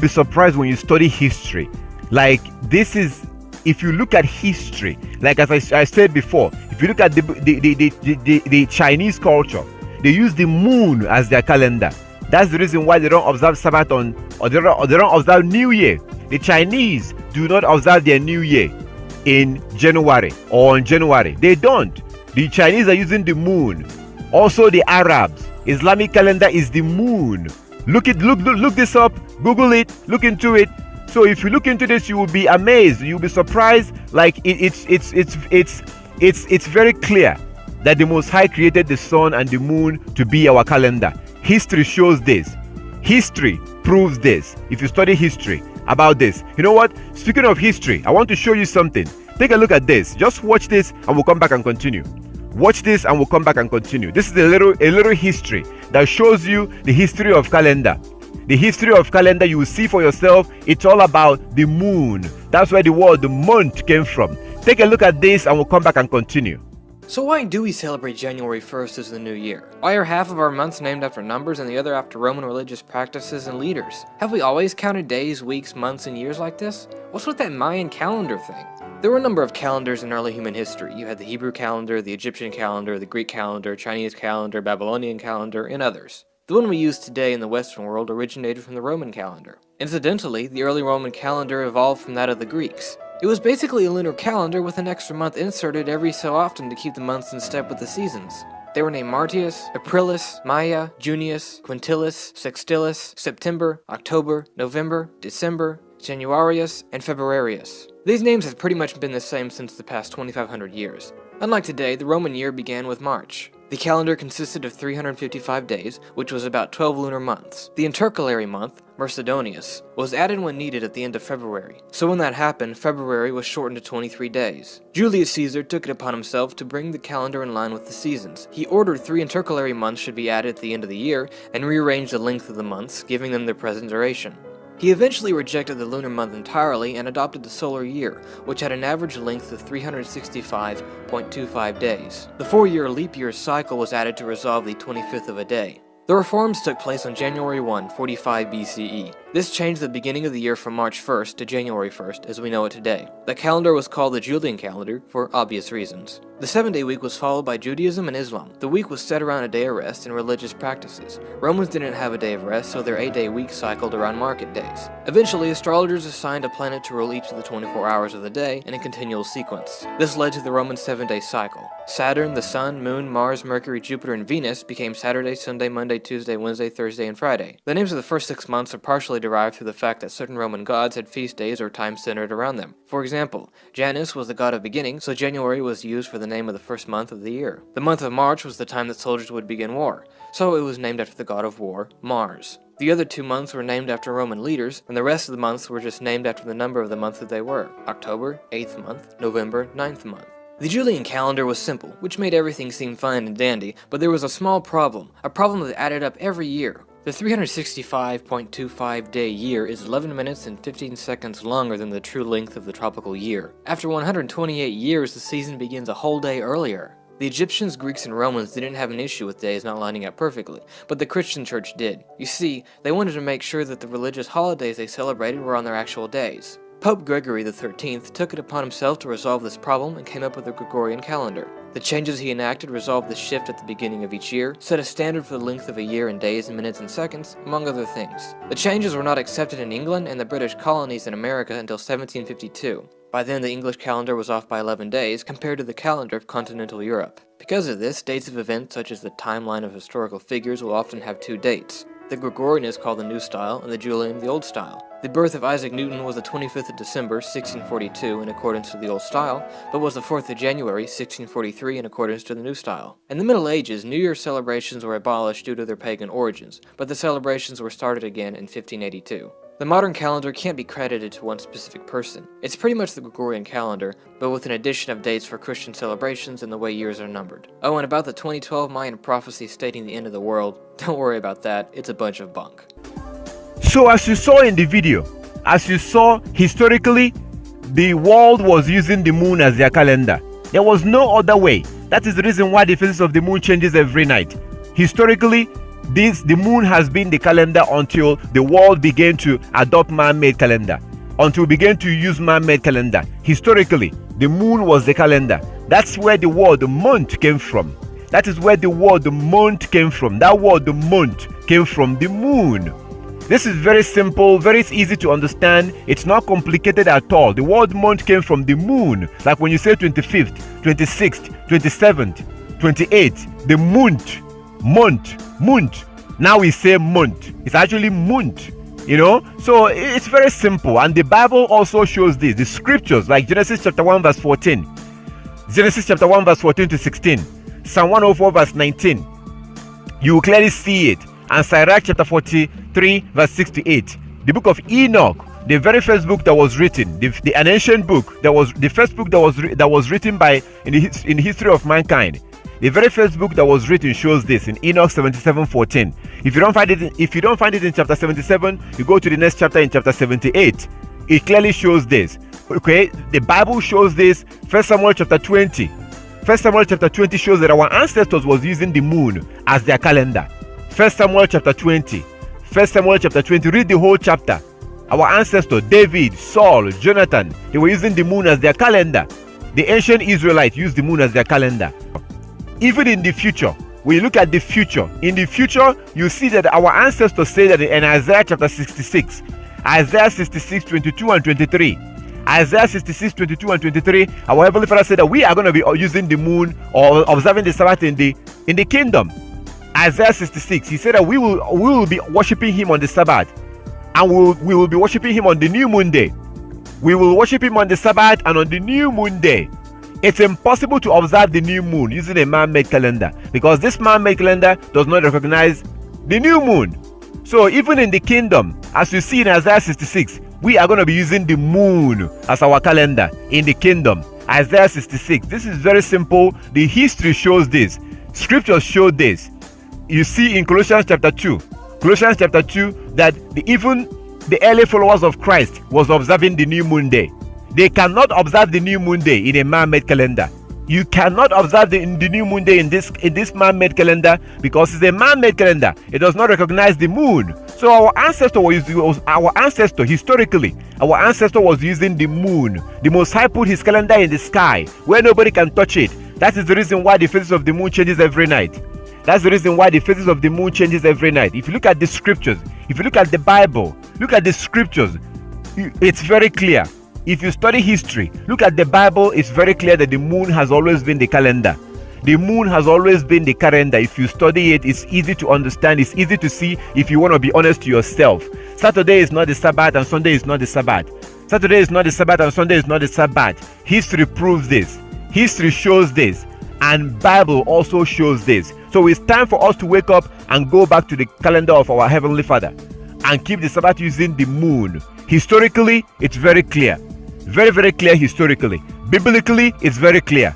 surprised when you study history. Like this is, if you look at history, like as I said before, if you look at the Chinese culture, they use the moon as their calendar. That's the reason why they don't observe Sabbath or they don't observe New Year. The Chinese do not observe their New Year in January or on January. They don't. The Chinese are using the moon. Also the Arabs, Islamic calendar is the moon. Look this up, Google it, look into it. So if you look into this, you will be amazed, you'll be surprised. Like it's very clear that the Most High created the sun and the moon to be our calendar. History shows this. History proves this. If you study history about this, you know what? Speaking of history, I want to show you something. Take a look at this. Just watch this and we'll come back and continue. Watch this and we'll come back and continue. This is a little history that shows you the history of calendar. The history of calendar, you will see for yourself. It's all about the moon. That's where the word the month came from. Take a look at this and we'll come back and continue. So why do we celebrate January 1st as the new year? Why are half of our months named after numbers and the other after Roman religious practices and leaders? Have we always counted days, weeks, months, and years like this? What's with that Mayan calendar thing? There were a number of calendars in early human history. You had the Hebrew calendar, the Egyptian calendar, the Greek calendar, Chinese calendar, Babylonian calendar, and others. The one we use today in the Western world originated from the Roman calendar. Incidentally, the early Roman calendar evolved from that of the Greeks. It was basically a lunar calendar with an extra month inserted every so often to keep the months in step with the seasons. They were named Martius, Aprilis, Maia, Junius, Quintilis, Sextilis, September, October, November, December, Januarius, and Februarius. These names have pretty much been the same since the past 2,500 years. Unlike today, the Roman year began with March. The calendar consisted of 355 days, which was about 12 lunar months. The intercalary month, Mercedonius, was added when needed at the end of February. So when that happened, February was shortened to 23 days. Julius Caesar took it upon himself to bring the calendar in line with the seasons. He ordered 3 intercalary months should be added at the end of the year, and rearranged the length of the months, giving them their present duration. He eventually rejected the lunar month entirely and adopted the solar year, which had an average length of 365.25 days. The 4-year leap year cycle was added to resolve the 25th of a day. The reforms took place on January 1, 45 BCE. This changed the beginning of the year from March 1st to January 1st as we know it today. The calendar was called the Julian calendar for obvious reasons. The 7-day week was followed by Judaism and Islam. The week was set around a day of rest and religious practices. Romans didn't have a day of rest, so their 8-day week cycled around market days. Eventually, astrologers assigned a planet to rule each of the 24 hours of the day in a continual sequence. This led to the Roman 7-day cycle. Saturn, the Sun, Moon, Mars, Mercury, Jupiter, and Venus became Saturday, Sunday, Monday, Tuesday, Wednesday, Thursday, and Friday. The names of the first 6 months are partially derived through the fact that certain Roman gods had feast days or times centered around them. For example, Janus was the god of beginning, so January was used for the name of the first month of the year. The month of March was the time that soldiers would begin war, so it was named after the god of war, Mars. The other 2 months were named after Roman leaders, and the rest of the months were just named after the number of the month that they were. October, 8th month, November, 9th month. The Julian calendar was simple, which made everything seem fine and dandy, but there was a small problem, a problem that added up every year. The 365.25 day year is 11 minutes and 15 seconds longer than the true length of the tropical year. After 128 years, the season begins a whole day earlier. The Egyptians, Greeks, and Romans didn't have an issue with days not lining up perfectly, but the Christian church did. You see, they wanted to make sure that the religious holidays they celebrated were on their actual days. Pope Gregory XIII took it upon himself to resolve this problem and came up with the Gregorian calendar. The changes he enacted resolved the shift at the beginning of each year, set a standard for the length of a year in days and minutes and seconds, among other things. The changes were not accepted in England and the British colonies in America until 1752. By then, the English calendar was off by 11 days compared to the calendar of continental Europe. Because of this, dates of events such as the timeline of historical figures will often have 2 dates. The Gregorian is called the New Style and the Julian the Old Style. The birth of Isaac Newton was the 25th of December, 1642 in accordance to the Old Style, but was the 4th of January, 1643 in accordance to the New Style. In the Middle Ages, New Year celebrations were abolished due to their pagan origins, but the celebrations were started again in 1582. The modern calendar can't be credited to one specific person. It's pretty much the Gregorian calendar, but with an addition of dates for Christian celebrations and the way years are numbered. Oh, and about the 2012 Mayan prophecy stating the end of the world, don't worry about that, it's a bunch of bunk. So as you saw in the video, as you saw historically, the world was using the moon as their calendar. There was no other way. That is the reason why the phases of the moon changes every night. Historically, the moon has been the calendar until the world began to adopt man-made calendar. Until we began to use man-made calendar. Historically, the moon was the calendar. That's where the word the month came from. That is where the word the month came from. That word the month came from the moon. This is very simple, very easy to understand. It's not complicated at all. The word month came from the moon. Like when you say 25th, 26th, 27th, 28th, the month. Now we say month. It's actually month, you know. So it's very simple. And the Bible also shows this. The scriptures like Genesis chapter 1 verse 14. Genesis chapter 1 verse 14 to 16. Psalm 104 verse 19. You will clearly see it. And Sirach chapter 43 verse 6 to 8. The book of Enoch, the very first book that was written, an ancient book that was the first book that was written by in the history of mankind. The very first book that was written shows this in Enoch 77:14. If you don't find it in chapter 77, you go to the next chapter in chapter 78. It clearly shows this. Okay, the Bible shows this. 1 Samuel chapter 20. 1 Samuel chapter 20 shows that our ancestors was using the moon as their calendar. 1 Samuel chapter 20. 1 Samuel chapter 20. Read the whole chapter. Our ancestors, David, Saul, Jonathan, they were using the moon as their calendar. The ancient Israelites used the moon as their calendar. Even in the future, when you look at the future, in the future, you see that our ancestors say that in Isaiah chapter 66, Isaiah 66, 22 and 23. Isaiah 66, 22 and 23, our Heavenly Father said that we are going to be using the moon or observing the Sabbath in the kingdom. Isaiah 66, he said that we will be worshiping him on the Sabbath, and we will be worshiping him on the new moon day. We will worship him on the Sabbath and on the new moon day. It's impossible to observe the new moon using a man-made calendar because this man-made calendar does not recognize the new moon. So even in the kingdom, as you see in Isaiah 66, we are going to be using the moon as our calendar in the kingdom. Isaiah 66. This is very simple. The history shows this. Scriptures show this. You see in Colossians chapter 2. Colossians chapter 2 that even the early followers of Christ was observing the new moon day. They cannot observe the new moon day in a man-made calendar. You cannot observe the new moon day in this man-made calendar because it's a man-made calendar. It does not recognize the moon. So our ancestor historically was using the moon. The Most High put his calendar in the sky where nobody can touch it. That is the reason why the phases of the moon changes every night. That's the reason why the phases of the moon changes every night. If you look at the scriptures, if you look at the Bible, look at the scriptures, it's very clear. If you study history, look at the Bible, it's very clear that the moon has always been the calendar. The moon has always been the calendar. If you study it, it's easy to understand, it's easy to see if you want to be honest to yourself. Saturday is not the Sabbath and Sunday is not the Sabbath. Saturday is not the Sabbath and Sunday is not the Sabbath. History proves this. History shows this. And Bible also shows this. So it's time for us to wake up and go back to the calendar of our Heavenly Father and keep the Sabbath using the moon. Historically, it's very clear. Very, very clear historically. Biblically, it's very clear.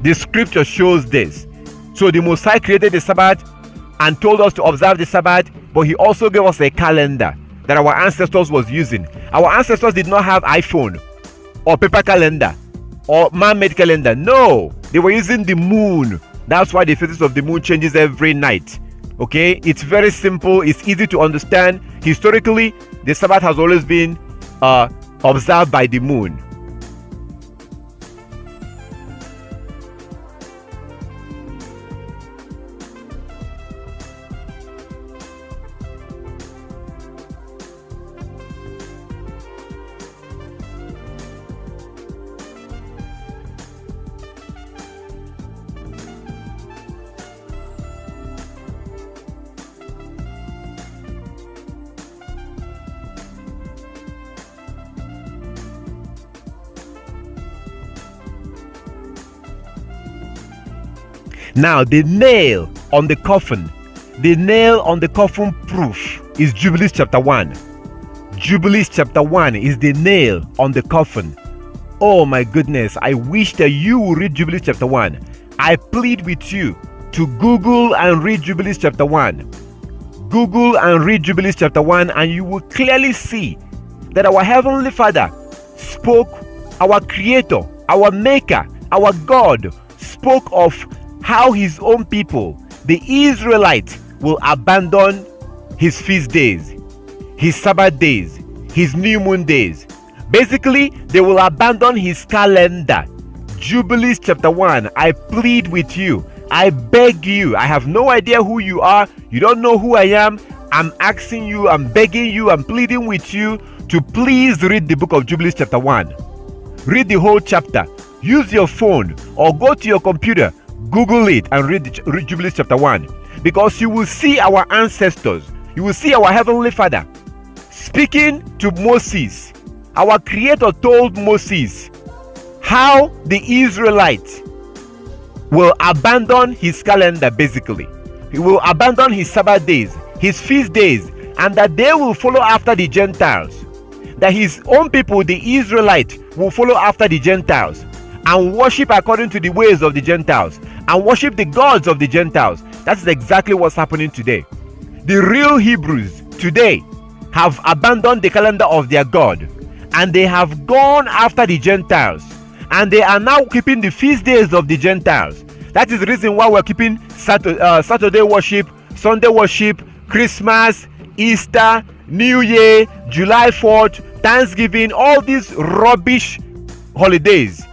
The scripture shows this. So the Most High created the Sabbath and told us to observe the Sabbath, but he also gave us a calendar that our ancestors was using. Our ancestors did not have iPhone or paper calendar or man-made calendar. No, they were using the moon. That's why the phases of the moon changes every night. Okay, it's very simple, it's easy to understand. Historically, the Sabbath has always been observed by the moon. Now, the nail on the coffin proof is Jubilees chapter 1. Jubilees chapter 1 is the nail on the coffin. Oh my goodness, I wish that you would read Jubilees chapter 1. I plead with you to Google and read Jubilees chapter 1. Google and read Jubilees chapter 1 and you will clearly see that our Heavenly Father spoke, our Creator, our Maker, our God spoke of how his own people, the Israelites, will abandon his feast days, his Sabbath days, his new moon days. Basically, they will abandon his calendar. Jubilees chapter 1, I plead with you, I beg you, I have no idea who you are, you don't know who I am, I'm asking you, I'm begging you, I'm pleading with you to please read the book of Jubilees chapter 1. Read the whole chapter. Use your phone or go to your computer, Google it and read Jubilees chapter 1, because you will see our ancestors, you will see our Heavenly Father speaking to Moses. Our Creator told Moses how the Israelites will abandon his calendar. Basically, he will abandon his Sabbath days, his feast days, and that they will follow after the Gentiles, that his own people, the Israelites, will follow after the Gentiles and worship according to the ways of the Gentiles and worship the gods of the Gentiles. That's exactly what's happening today. The real Hebrews today have abandoned the calendar of their God and they have gone after the Gentiles, and they are now keeping the feast days of the Gentiles. That is the reason why we're keeping Saturday worship, Sunday worship, Christmas, Easter, New Year, July 4th, Thanksgiving, all these rubbish holidays.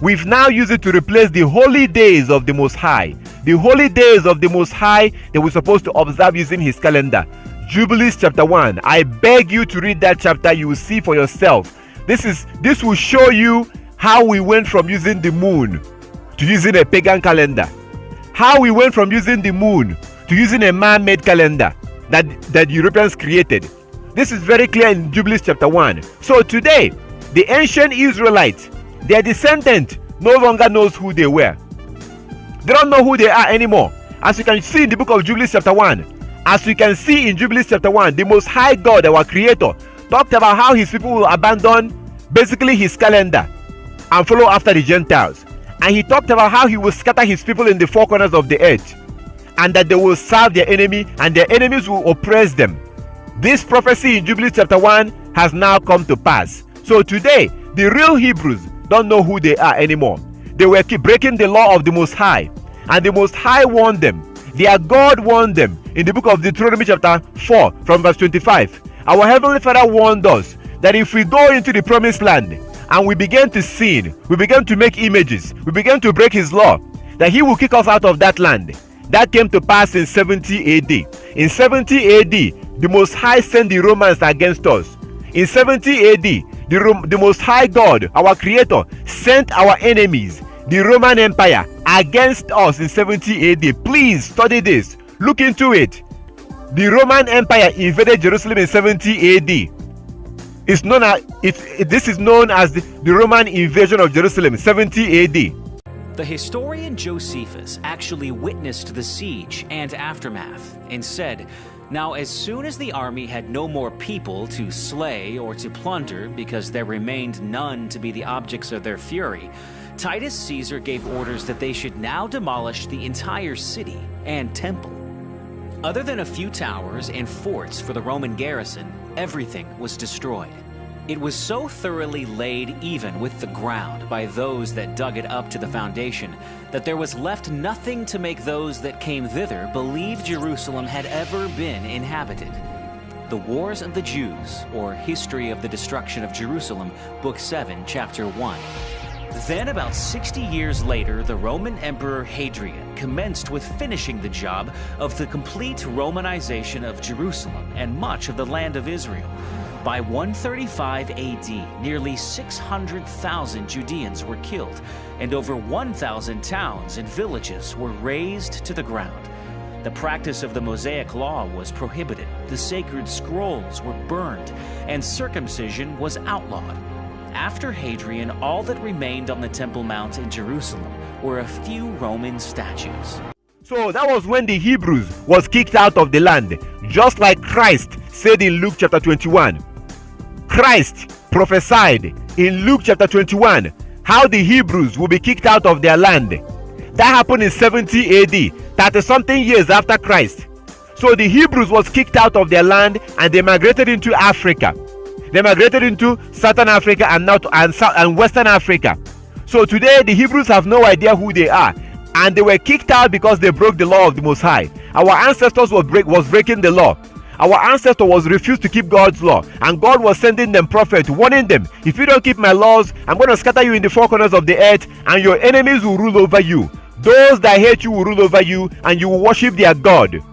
We've now used it to replace the holy days of the Most High. The holy days of the Most High that we're supposed to observe using his calendar. Jubilees chapter 1. I beg you to read that chapter. You will see for yourself. This will show you how we went from using the moon to using a pagan calendar. How we went from using the moon to using a man-made calendar that Europeans created. This is very clear in Jubilees chapter 1. So today, the ancient Israelites, their descendant no longer knows who they were. They don't know who they are anymore. As you can see in the book of Jubilees chapter 1, as you can see in Jubilees chapter 1, the Most High God, our Creator, talked about how his people will abandon basically his calendar and follow after the Gentiles. And he talked about how he will scatter his people in the four corners of the earth, and that they will serve their enemy and their enemies will oppress them. This prophecy in Jubilees chapter 1 has now come to pass. So today, the real Hebrews don't know who they are anymore. they were breaking the law of the Most High. And the Most High warned them. Their God warned them in the book of Deuteronomy chapter 4 from verse 25. Our Heavenly Father warned us that if we go into the promised land and we begin to sin, we begin to make images, we begin to break His law, that He will kick us out of that land. That came to pass in 70 AD. In 70 AD, the Most High sent the Romans against us. In 70 AD, the Most High God, our Creator, sent our enemies, the Roman Empire, against us in 70 AD. Please study this. Look into it. The Roman Empire invaded Jerusalem in 70 AD. This is known as the Roman invasion of Jerusalem, 70 AD. The historian Josephus actually witnessed the siege and aftermath and said, "Now as soon as the army had no more people to slay or to plunder, because there remained none to be the objects of their fury, Titus Caesar gave orders that they should now demolish the entire city and temple." Other than a few towers and forts for the Roman garrison, everything was destroyed. It was so thoroughly laid even with the ground by those that dug it up to the foundation that there was left nothing to make those that came thither believe Jerusalem had ever been inhabited. The Wars of the Jews, or History of the Destruction of Jerusalem, Book 7, Chapter 1. Then, about 60 years later, the Roman Emperor Hadrian commenced with finishing the job of the complete Romanization of Jerusalem and much of the land of Israel. By 135 AD, nearly 600,000 Judeans were killed, and over 1,000 towns and villages were razed to the ground. The practice of the Mosaic Law was prohibited, the sacred scrolls were burned, and circumcision was outlawed. After Hadrian, all that remained on the Temple Mount in Jerusalem were a few Roman statues. So that was when the Hebrews was kicked out of the land, just like Christ said in Luke chapter 21. Christ prophesied in Luke chapter 21 how the Hebrews will be kicked out of their land. That happened in 70 AD, 30-something years after Christ. So the Hebrews was kicked out of their land and they migrated into Africa. They migrated into Southern Africa and Western Africa. So today the Hebrews have no idea who they are, and they were kicked out because they broke the law of the Most High. Our ancestors was breaking the law. Our ancestor was refused to keep God's law, and God was sending them prophets, warning them, if you don't keep my laws, I'm going to scatter you in the four corners of the earth, and your enemies will rule over you. Those that hate you will rule over you, and you will worship their God.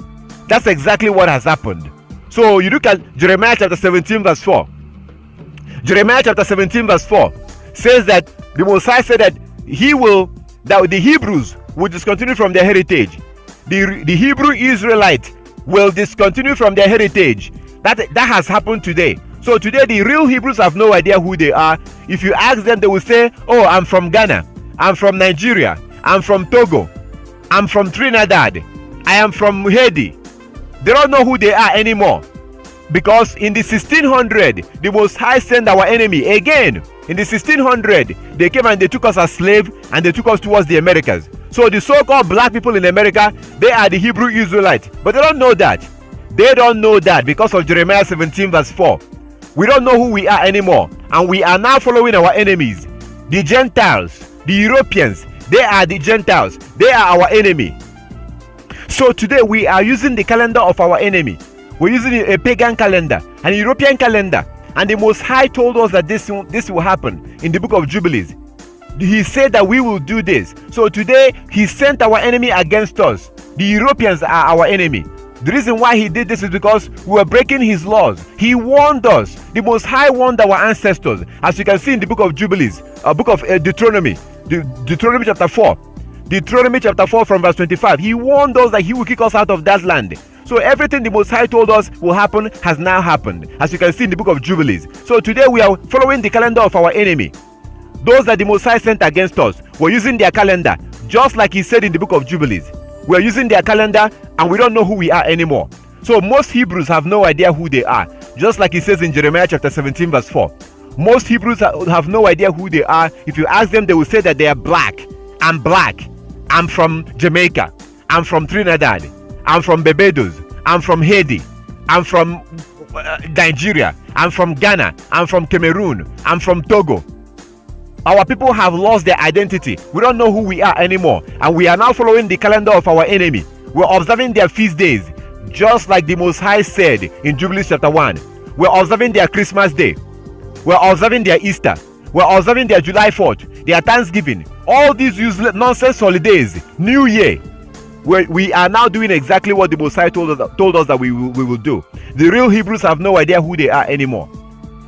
That's exactly what has happened. So you look at Jeremiah chapter 17 verse 4. Jeremiah chapter 17 verse 4 says that the Most High said that the Hebrews will discontinue from their heritage. The Hebrew Israelite will discontinue from their heritage. That has happened today. So today the real Hebrews have no idea who they are. If you ask them, they will say, "Oh, I'm from Ghana, I'm from Nigeria, I'm from Togo, I'm from Trinidad, I am from Haiti." They don't know who they are anymore, because in the 1600 the Most High sent our enemy again. In the 1600 they came and they took us as slaves, and they took us towards the Americas. So the so-called black people in America, they are the Hebrew Israelites, but they don't know that. They don't know that because of Jeremiah 17 verse 4. We don't know who we are anymore, and we are now following our enemies. The Gentiles, the Europeans, they are the Gentiles. They are our enemy. So today we are using the calendar of our enemy. We're using a pagan calendar, an European calendar, and the Most High told us that this will happen in the book of Jubilees. He said that we will do this. So today he sent our enemy against us. The Europeans are our enemy. The reason why he did this is because we were breaking his laws. He warned us. The Most High warned our ancestors, as you can see in the book of Jubilees, book of Deuteronomy, Deuteronomy chapter 4. Deuteronomy chapter 4 from verse 25. He warned us that he will kick us out of that land. So everything the Most High told us will happen has now happened, as you can see in the book of Jubilees. So today we are following the calendar of our enemy. Those that the Most High sent against us, we're using their calendar, just like he said in the book of Jubilees. We're using their calendar and we don't know who we are anymore. So most Hebrews have no idea who they are, just like he says in Jeremiah chapter 17 verse 4. Most Hebrews have no idea who they are. If you ask them, they will say that they are black. I'm black. I'm from Jamaica. I'm from Trinidad. I'm from Barbados. I'm from Haiti. I'm from Nigeria. I'm from Ghana. I'm from Cameroon. I'm from Togo. Our people have lost their identity. We don't know who we are anymore. And we are now following the calendar of our enemy. We're observing their feast days, just like the Most High said in Jubilees chapter 1. We're observing their Christmas Day. We're observing their Easter. We're observing their July 4th, their Thanksgiving. All these useless nonsense holidays, New Year. We are now doing exactly what the Most High told us that we will do. The real Hebrews have no idea who they are anymore.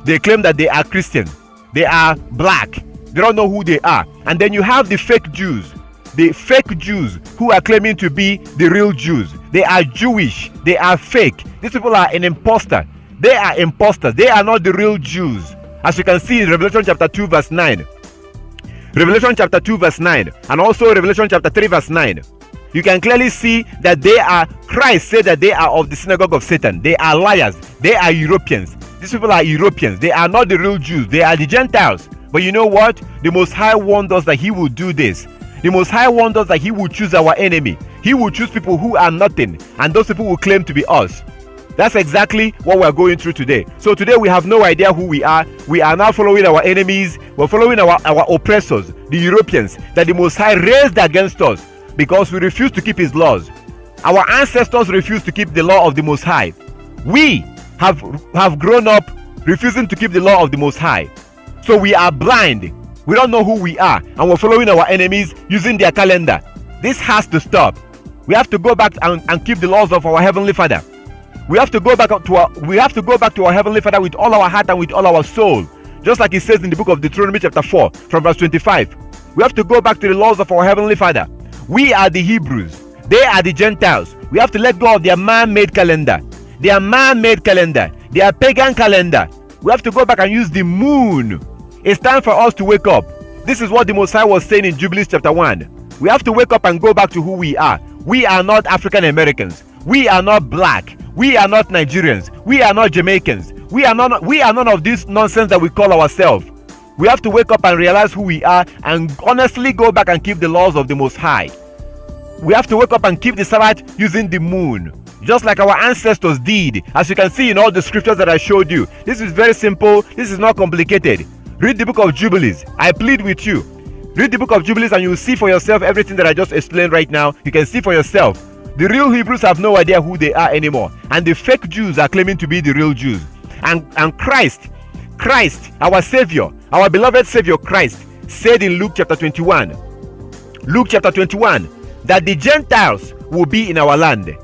They claim that they are Christian. They are black. They don't know who they are. And then you have the fake Jews. The fake Jews who are claiming to be the real Jews. They are Jewish. They are fake. These people are an imposter. They are imposters. They are not the real Jews. As you can see in Revelation chapter 2 verse 9. Revelation chapter 2 verse 9. And also Revelation chapter 3 verse 9. You can clearly see that they are, Christ said that they are of the synagogue of Satan. They are liars. They are Europeans. These people are Europeans. They are not the real Jews. They are the Gentiles. But you know what? The Most High warned us that He will do this. The Most High warned us that He will choose our enemy. He will choose people who are nothing, and those people will claim to be us. That's exactly what we're going through today. So today we have no idea who we are. We are now following our enemies. We're following our oppressors, the Europeans, that the Most High raised against us because we refuse to keep His laws. Our ancestors refused to keep the law of the Most High. We have grown up refusing to keep the law of the Most High. So we are blind. We don't know who we are, and we're following our enemies using their calendar. This has to stop. We have to go back and keep the laws of our Heavenly Father. We have to go back to our Heavenly Father with all our heart and with all our soul. Just like it says in the book of Deuteronomy chapter 4 from verse 25. We have to go back to the laws of our Heavenly Father. We are the Hebrews. They are the Gentiles. We have to let go of their man-made calendar. Their man-made calendar. Their pagan calendar. We have to go back and use the moon. It's time for us to wake up. This is what the Most High was saying in Jubilees chapter 1. We have to wake up and go back to who we are. We are not African Americans. We are not black. We are not Nigerians. We are not Jamaicans. We are none of this nonsense that we call ourselves. We have to wake up and realize who we are and honestly go back and keep the laws of the Most High. We have to wake up and keep the Sabbath using the moon, just like our ancestors did, as you can see in all the scriptures that I showed you. This is very simple. This is not complicated. Read the book of Jubilees. I plead with you. Read the book of Jubilees and you will see for yourself everything that I just explained right now. You can see for yourself. The real Hebrews have no idea who they are anymore. And the fake Jews are claiming to be the real Jews. And Christ, our Savior, our beloved Savior Christ, said in Luke chapter 21, that the Gentiles will be in our land.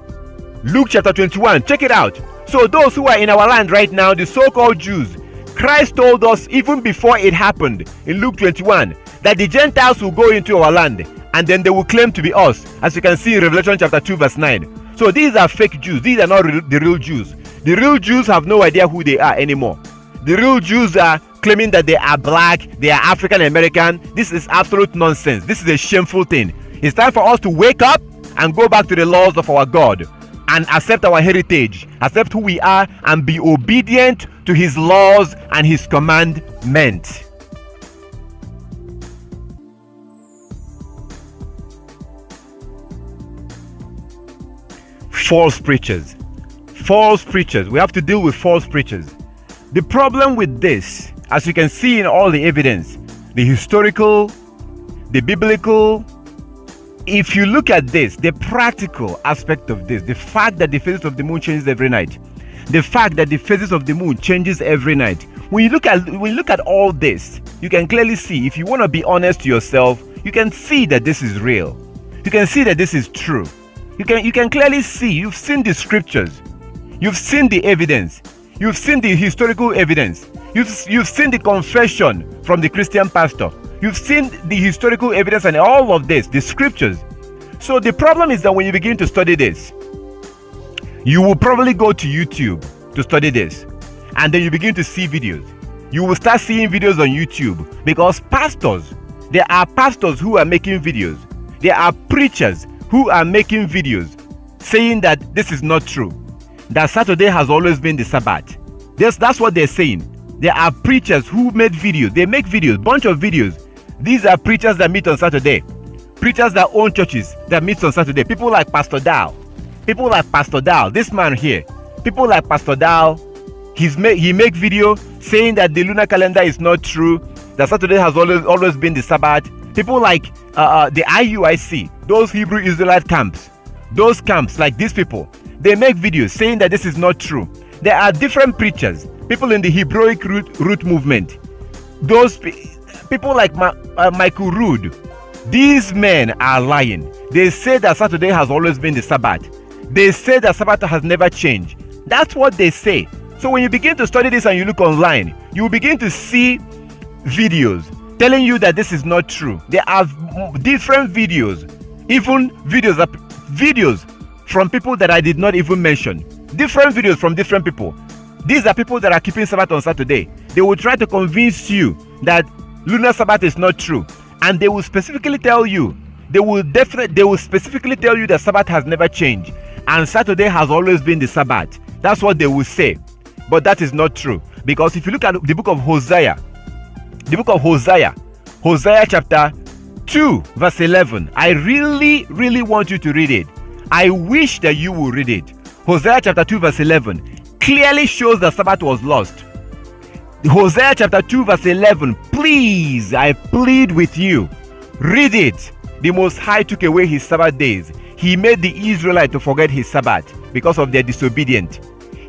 Luke chapter 21, check it out. So those who are in our land right now, the so-called Jews, Christ told us even before it happened in Luke 21 that the Gentiles will go into our land and then they will claim to be us, as you can see in Revelation chapter 2 verse 9. So these are fake Jews. These are not the real Jews. The real Jews have no idea who they are anymore. The real Jews are claiming that they are black, they are African American. This is absolute nonsense. This is a shameful thing. It's time for us to wake up and go back to the laws of our God and accept our heritage, accept who we are, and be obedient to His laws and His commandment. False preachers. We have to deal with false preachers. The problem with this, as you can see in all the evidence, the historical, the biblical, if you look at this, the practical aspect of this, the fact that the phases of the moon changes every night, the fact that the phases of the moon changes every night, when you look at all this, you can clearly see, if you want to be honest to yourself, you can see that this is real. You can see that this is true. You can clearly see, you've seen the scriptures, you've seen the evidence, you've seen the historical evidence, you've seen the confession from the Christian pastor. You've seen the historical evidence and all of this, the scriptures. So the problem is that when you begin to study this, you will probably go to YouTube to study this. And then you begin to see videos. You will start seeing videos on YouTube because there are pastors who are making videos. There are preachers who are making videos saying that this is not true. That Saturday has always been the Sabbath. That's what they're saying. There are preachers who made videos. They make videos, bunch of videos. These are preachers that meet on Saturday. Preachers that own churches that meet on Saturday. People like Pastor Dow. This man here. People like Pastor Dow. He make video saying that the lunar calendar is not true. that Saturday has always been the Sabbath. People like the IUIC, those Hebrew Israelite camps, those camps like these people, they make videos saying that this is not true. There are different preachers, people in the Hebraic root movement, those people like Michael Rood. These men are lying. They say that Saturday has always been the Sabbath. They say that Sabbath has never changed. That's what they say. So when you begin to study this and you look online, you will begin to see videos telling you that this is not true. There are different videos, even videos from people that I did not even mention. Different videos from different people. These are people that are keeping Sabbath on Saturday. They will try to convince you that lunar Sabbath is not true, and they will specifically tell you, they will specifically tell you that Sabbath has never changed and Saturday has always been the Sabbath. That's what they will say. But that is not true, because if you look at the book of Hosea, Hosea chapter 2 verse 11, I really want you to read it. I wish that you will read it. Hosea chapter 2 verse 11 clearly shows that Sabbath was lost. Hosea chapter 2 verse 11, please, I plead with you, read it. The Most High took away his Sabbath days. He made the Israelites to forget his Sabbath because of their disobedience.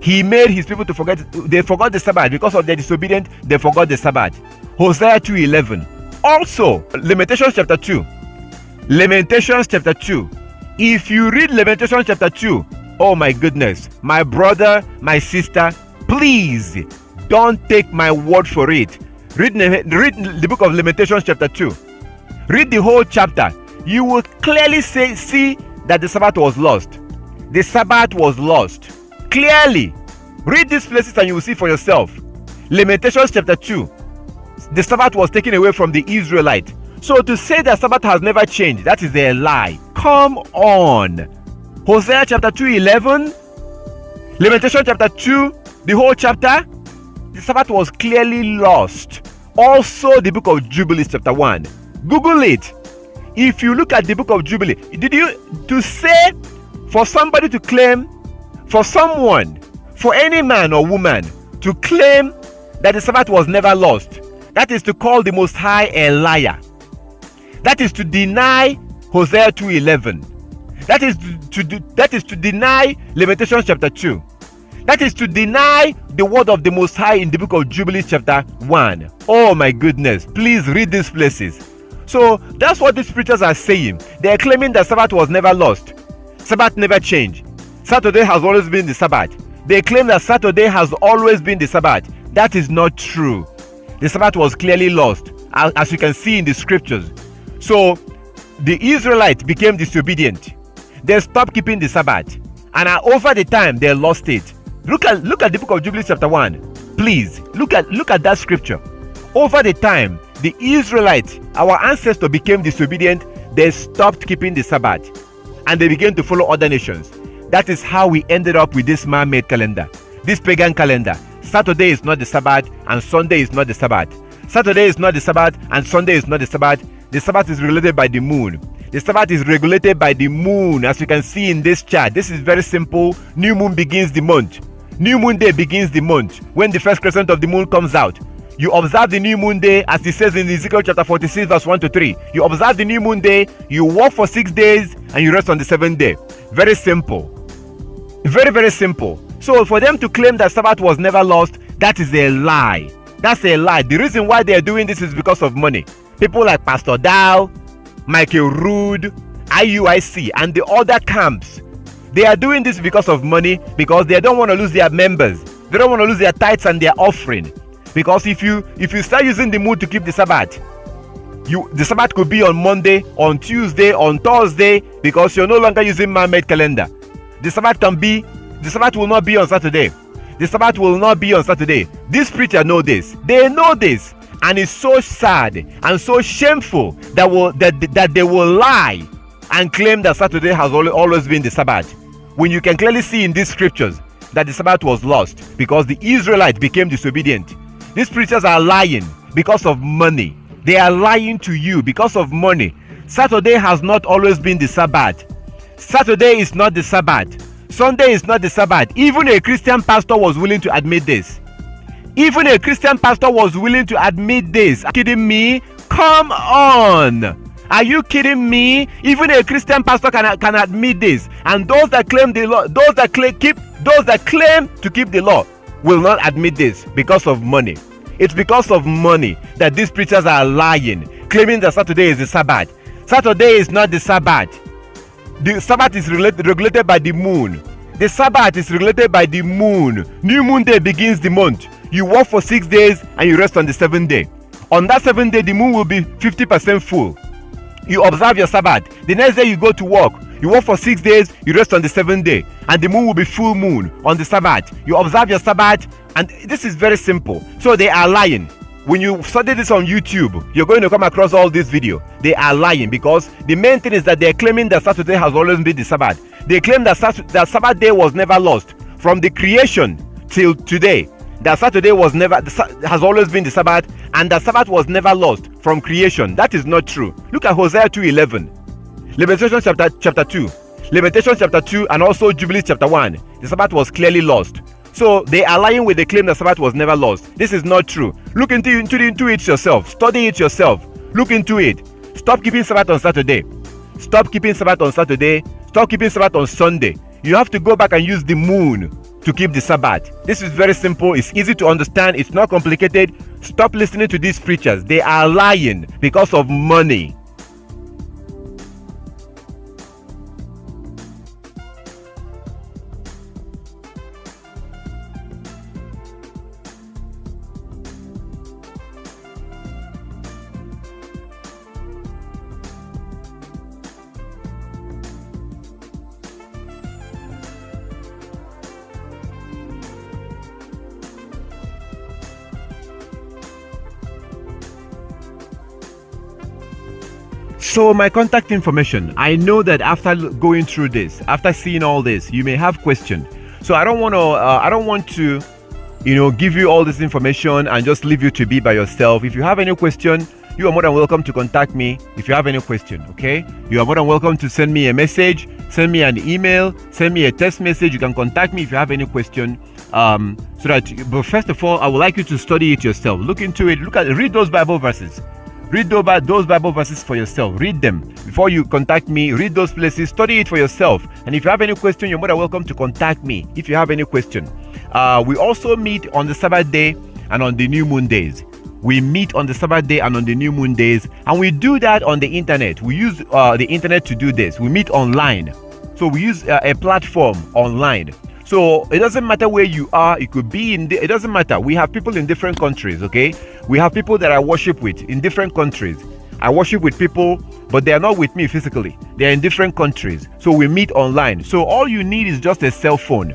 He made his people to forget. They forgot the Sabbath because of their disobedience. They forgot the Sabbath. Hosea 2:11. Also, Lamentations chapter 2. Lamentations chapter 2. If you read Lamentations chapter 2, oh my goodness, my brother, my sister, please don't take my word for it. Read the book of Lamentations chapter 2. Read the whole chapter. You will clearly see that the Sabbath was lost. The Sabbath was lost. Clearly. Read these places and you will see for yourself. Lamentations chapter 2. The Sabbath was taken away from the Israelite. So to say that Sabbath has never changed, that is a lie. Come on. Hosea chapter 2:11. Lamentation chapter 2, the whole chapter. The Sabbath was clearly lost. Also the book of Jubilees chapter 1. Google it. If you look at the book of Jubilee, to say for somebody to claim, for someone, for any man or woman to claim that the Sabbath was never lost, that is to call the Most High a liar. That is to deny Hosea 2:11. That is to deny Lamentations chapter 2. That is to deny the word of the Most High in the book of Jubilees chapter 1. Oh my goodness, please read these places. So that's what these preachers are saying. They are claiming that Sabbath was never lost. Sabbath never changed. Saturday has always been the Sabbath. They claim that Saturday has always been the Sabbath. That is not true. The Sabbath was clearly lost, as you can see in the scriptures. So the Israelites became disobedient. They stopped keeping the Sabbath, and over the time they lost it. Look at the book of Jubilees chapter 1. Please look at that scripture. Over the time, the Israelites, our ancestors, became disobedient. They stopped keeping the Sabbath, and they began to follow other nations. That is how we ended up with this man-made calendar, this pagan calendar. Saturday is not the Sabbath, and Sunday is not the Sabbath. Saturday is not the Sabbath, and Sunday is not the Sabbath. The Sabbath is regulated by the moon. The Sabbath is regulated by the moon, as you can see in this chart. This is very simple. New moon begins the month. New moon day begins the month when the first crescent of the moon comes out. You observe the new moon day, as it says in Ezekiel chapter 46 verse 1 to 3. You observe the new moon day, you work for 6 days, and you rest on the 7th day. Very simple. Very simple. So for them to claim that Sabbath was never lost, that is a lie. That's a lie. The reason why they are doing this is because of money. People like Pastor Dow, Michael Rood, IUIC, and the other camps, they are doing this because of money, because they don't want to lose their members. They don't want to lose their tithes and their offering. Because if you start using the moon to keep the Sabbath, the Sabbath could be on Monday, on Tuesday, on Thursday, because you're no longer using man-made calendar. The Sabbath will not be on Saturday. The Sabbath will not be on Saturday. These preachers know this. They know this. And it's so sad and so shameful that they will lie and claim that Saturday has always been the Sabbath, when you can clearly see in these scriptures that the Sabbath was lost because the Israelites became disobedient. These preachers are lying because of money. They are lying to you because of money. Saturday has not always been the Sabbath. Saturday is not the Sabbath. Sunday is not the Sabbath. Even a Christian pastor was willing to admit this. Even a Christian pastor was willing to admit this. Are you kidding me? Come on. Are you kidding me? Even a Christian pastor can admit this. And those that claim the law, those that claim to keep the law will not admit this because of money. It's because of money that these preachers are lying, claiming that Saturday is the Sabbath. Saturday is not the Sabbath. The Sabbath is regulated by the moon. The Sabbath is regulated by the moon. New moon day begins the month. You work for 6 days and you rest on the 7th day. On that 7th day, the moon will be 50% full. You observe your Sabbath. The next day you go to work. You work for 6 days, you rest on the 7th day. And the moon will be full moon on the Sabbath. You observe your Sabbath, and this is very simple. So they are lying. When you study this on YouTube, you're going to come across all this video. They are lying because the main thing is that they're claiming that Saturday has always been the Sabbath. They claim that Sabbath day was never lost. From the creation till today, that Saturday has always been the Sabbath, and that Sabbath was never lost from creation. That is not true. Look at Hosea 2:11, Lamentations chapter 2, Lamentations chapter 2, and also Jubilees chapter 1. The Sabbath was clearly lost. So they are lying with the claim that Sabbath was never lost. This is not true. Look into it yourself. Study it yourself. Look into it. Stop keeping Sabbath on Saturday. Stop keeping Sabbath on Saturday. Stop keeping Sabbath on Sunday. You have to go back and use the moon to keep the Sabbath. This is very simple. It's easy to understand. It's not complicated. Stop listening to these preachers. They are lying because of money. So my contact information, I know that after going through this, after seeing all this, you may have questions. So I don't want to, give you all this information and just leave you to be by yourself. If you have any question, you are more than welcome to contact me. If you have any question, okay? You are more than welcome to send me a message, send me an email, send me a text message. You can contact me if you have any question. But first of all, I would like you to study it yourself. Look into it. Read those Bible verses. Read those Bible verses for yourself. Read them before you contact me. Read those places. Study it for yourself. And if you have any question, you're more than welcome to contact me if you have any question. We also meet on the Sabbath day and on the new moon days. We meet on the Sabbath day and on the new moon days. And we do that on the internet. We use the internet to do this. We meet online. So we use a platform online. So it doesn't matter where you are. It could be it doesn't matter. We have people in different countries, okay? We have people that I worship with in different countries. I worship with people, but they are not with me physically. They are in different countries. So we meet online. So all you need is just a cell phone.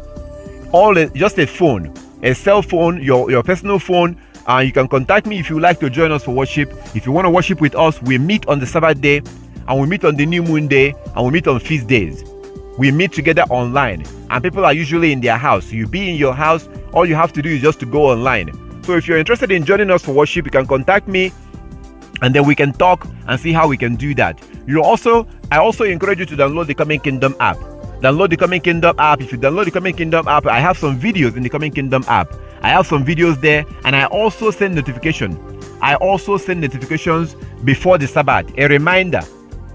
Just a phone. A cell phone, your personal phone. You can contact me if you would like to join us for worship. If you want to worship with us, we meet on the Sabbath day, and we meet on the new moon day, and we meet on feast days. We meet together online, and people are usually in their house. You be in your house, all you have to do is just to go online. So if you're interested in joining us for worship, you can contact me, and then we can talk and see how we can do that. I also encourage you to download the Coming Kingdom app. Download the Coming Kingdom app. If you download the Coming Kingdom app, I have some videos in the Coming Kingdom app. I have some videos there, and I also send notifications. I also send notifications before the Sabbath, a reminder.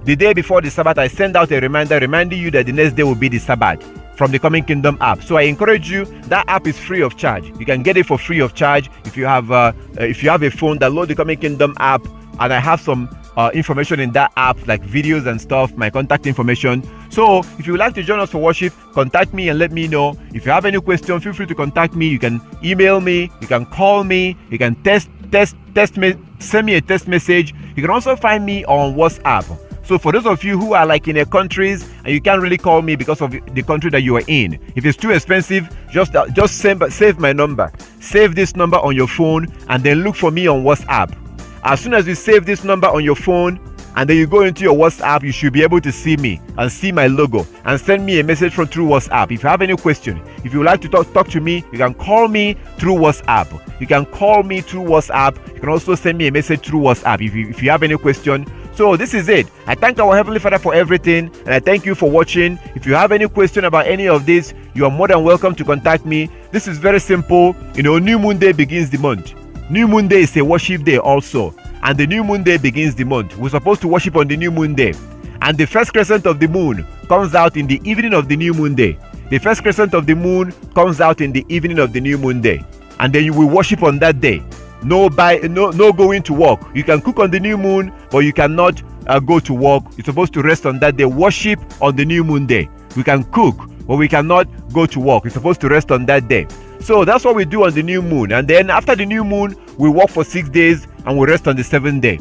The day before the Sabbath, I send out a reminder reminding you that the next day will be the Sabbath from the Coming Kingdom app. So I encourage you, that app is free of charge. You can get it for free of charge. If you have a phone, download the Coming Kingdom app, and I have some information in that app, like videos and stuff, my contact information. So if you would like to join us for worship, contact me and let me know. If you have any question, feel free to contact me. You can email me, you can call me, you can send me a text message. You can also find me on WhatsApp. So for those of you who are like in a countries and you can't really call me because of the country that you are in, if it's too expensive, just save my number. Save this number on your phone and then look for me on WhatsApp. As soon as you save this number on your phone and then you go into your WhatsApp, you should be able to see me and see my logo and send me a message through WhatsApp. If you have any question, if you would like to talk to me, you can call me through WhatsApp. You can call me through WhatsApp. You can also send me a message through WhatsApp if you have any question. So this is it. I thank our Heavenly Father for everything, and I thank you for watching. If you have any question about any of this, you are more than welcome to contact me. This is very simple. New moon day begins the month. New moon day is a worship day also, and the new moon day begins the month. We're supposed to worship on the new moon day, and the first crescent of the moon comes out in the evening of the new moon day. The first crescent of the moon comes out in the evening of the new moon day, and then you will worship on that day. No going to work. You can cook on the new moon, but you cannot go to work. You're supposed to rest on that day. Worship on the new moon day. We can cook, but we cannot go to work. You're supposed to rest on that day. So that's what we do on the new moon. And then after the new moon, we work for 6 days and we rest on the 7th day.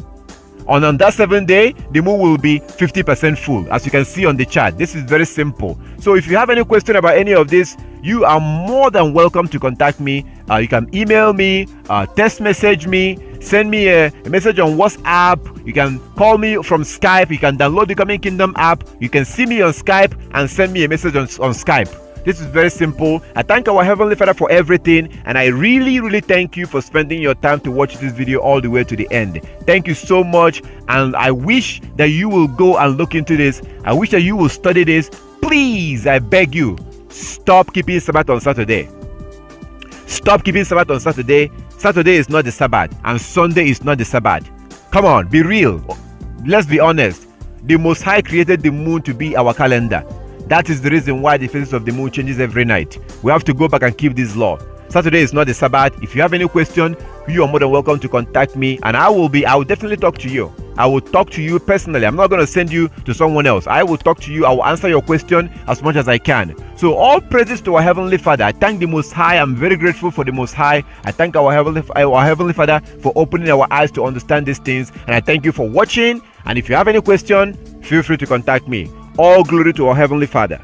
On that 7th day, the moon will be 50% full, as you can see on the chart. This is very simple. So if you have any question about any of this, you are more than welcome to contact me. You can email me, text message me, send me a message on WhatsApp. You can call me from Skype. You can download the Coming Kingdom app. You can see me on Skype and send me a message on Skype. This is very simple. I thank our Heavenly Father for everything, and I really thank you for spending your time to watch this video all the way to the end. Thank you so much, and I wish that you will go and look into this. I wish that you will study this. Please, I beg you, stop keeping Sabbath on Saturday. Stop keeping Sabbath on Saturday. Saturday is not the Sabbath, and Sunday is not the Sabbath. Come on, be real. Let's be honest. The Most High created the moon to be our calendar. That is the reason why the phases of the moon changes every night. We have to go back and keep this law. Saturday is not the Sabbath. If you have any question, you are more than welcome to contact me, and I will definitely talk to you. I will talk to you personally. I'm not going to send you to someone else. I will talk to you. I will answer your question as much as I can. So all praises to our Heavenly Father. I thank the Most High. I'm very grateful for the Most High. I thank our Heavenly Father for opening our eyes to understand these things, and I thank you for watching. And if you have any question, feel free to contact me. All glory to our Heavenly Father.